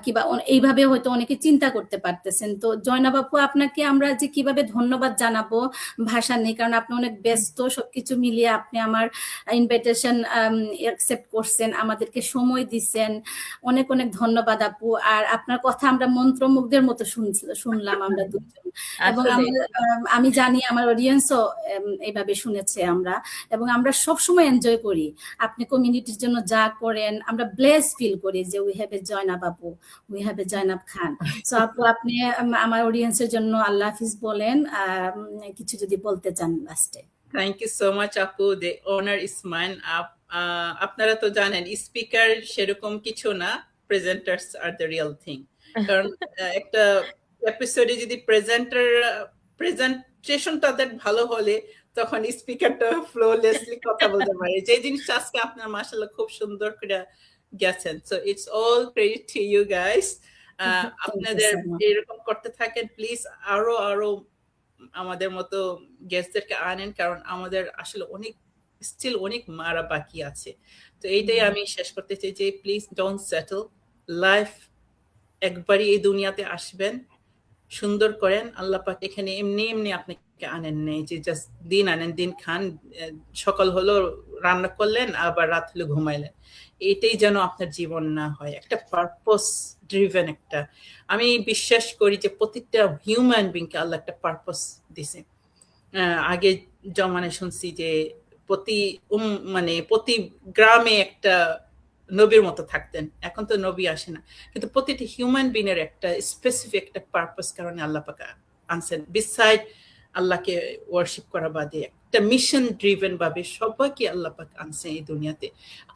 কিংবা এইভাবে হয়তো অনেকে চিন্তা করতে পারতেছেন। তো জয়নাব আপু, আপনাকে আমরা যে কিভাবে ধন্যবাদ জানাবো ভাষা নেই, কারণ আপনি অনেক ব্যস্ত, সবকিছু মিলিয়ে আপনি আমার ইনভাইটেশন অ্যাকসেপ্ট করছেন, আমাদেরকে সময় দিচ্ছেন। অনেক অনেক ধন্যবাদ আপু। আর আপনার কথা আমরা মন্ত্রমুগ্ধের মতো শুনলাম আমরা দুজন। এবং আমি জানি আমার অডিয়েন্সও এইভাবে শুনেছে আমরা, এবং আমরা সবসময় এনজয় করি আপনি কমিউনিটির জন্য যা করেন। আমরা ব্লেস ফিল করি যে উই হ্যাভ এ জয়নাব আপু, we have a Zainab Khan. So আপু, আপনি আমার অডিয়েন্সের জন্য আল্লাহ হাফিজ বলেন, কিছু যদি বলতে চান লাস্টে। থ্যাংক ইউ সো মাচ আপু, দ্য অনার ইজ মাইন। আপনারা তো জানেন স্পিকার সেরকম কিছু না, প্রেজেন্টার্স আর দ্য রিয়েল থিং। কারণ একটা এপিসোডে যদি প্রেজেন্টেশন তাদের ভালো হলে তখন স্পিকারটা ফ্লোলেসলি কথা বলতে পারে, যে জিনিসটা আজকে আপনার মাশাআল্লাহ খুব সুন্দর করে গেছেন। So it's all credit to you guys. আপনাদের এরকম করতে থাকেন প্লিজ, আরো আমাদের মতো গেস্টদেরকে আনেন, কারণ আমাদের আসলে স্টিল অনেক মারা বাকি আছে। তো এইটাই আমি শেষ করতে চাই যে প্লিজ ডোন্ট সেটল, লাইফ একবারই এই দুনিয়াতে আসবেন, সুন্দর করেন। আল্লাহ পাক এখানে এমনি আপনাকে আনেন নেই যে জাস্ট দিন আনেন, দিন খান, সকাল হলো রান্না করলেন, আবার রাত হলো ঘুমাইলেন। এটাই যেন আপনার জীবন না হয়, একটা পারপস ড্রিভেন একটা। আমি বিশ্বাস করি যে প্রত্যেকটা হিউম্যান বিংকে আল্লাহ একটা পারপস দিছে। আগে জমানে শুনছি যে প্রতি গ্রামে একটা নবীর মতো থাকতেন, এখন তো নবী আসে না, কিন্তু প্রতিটি হিউম্যান বিং এর একটা স্পেসিফিক একটা পারপাস কারণে আল্লাহ পাক আনছেন। বিসাইড আল্লাহকে ওয়ার্শিপ করা বাদে একটা মিশন ড্রিভেন ভাবে সবাইকে আল্লাহ পাক আনছেন এই দুনিয়াতে।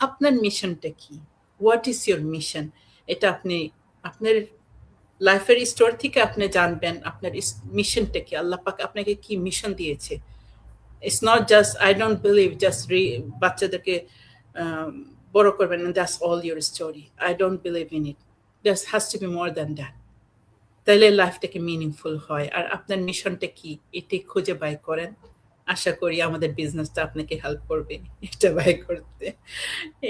আপনার মিশনটা কি? What is your mission? এটা আপনি আপনার লাইফের স্টোরি থেকে আপনি জানবেন আপনার মিশনটা কি, আল্লাহ পাক আপনাকে কি মিশন দিয়েছে। It's not just, I don't believe just বাচ্চাদেরকে বড় করবেন and that's all your story. I don't believe in it. There has to be more than that. তাহলে লাইফটাকে মিনিংফুল হয়। আর আপনার মিশনটা কি, এটি খুঁজে বাই করেন। আশা করি আমাদের বিজনেসটা আপনাকে হেল্প করবে এটা বাই করতে।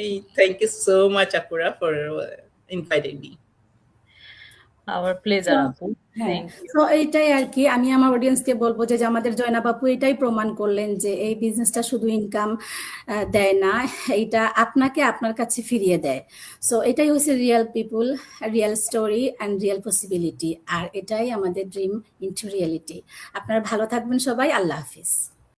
এই থ্যাংক ইউ সো মাচ আপুরা for inviting me. Our So, pleasure আপু। হ্যাঁ, থ্যাংক ইউ। তো এইটাই আর কি আমি আমার অডিয়েন্সকে বলবো যে আমাদের জয়নাব আপু এটাই প্রমাণ করলেন যে এই বিজনেসটা শুধু ইনকাম দেয় না, এটা আপনাকে আপনার কাছে ফিরিয়ে দেয়। সো এটাই হচ্ছে real people, real story and real possibility, আর এটাই আমাদের ড্রিম ইনটু রিয়েলিটি। আপনারা ভালো থাকবেন সবাই, আল্লাহ হাফিজ।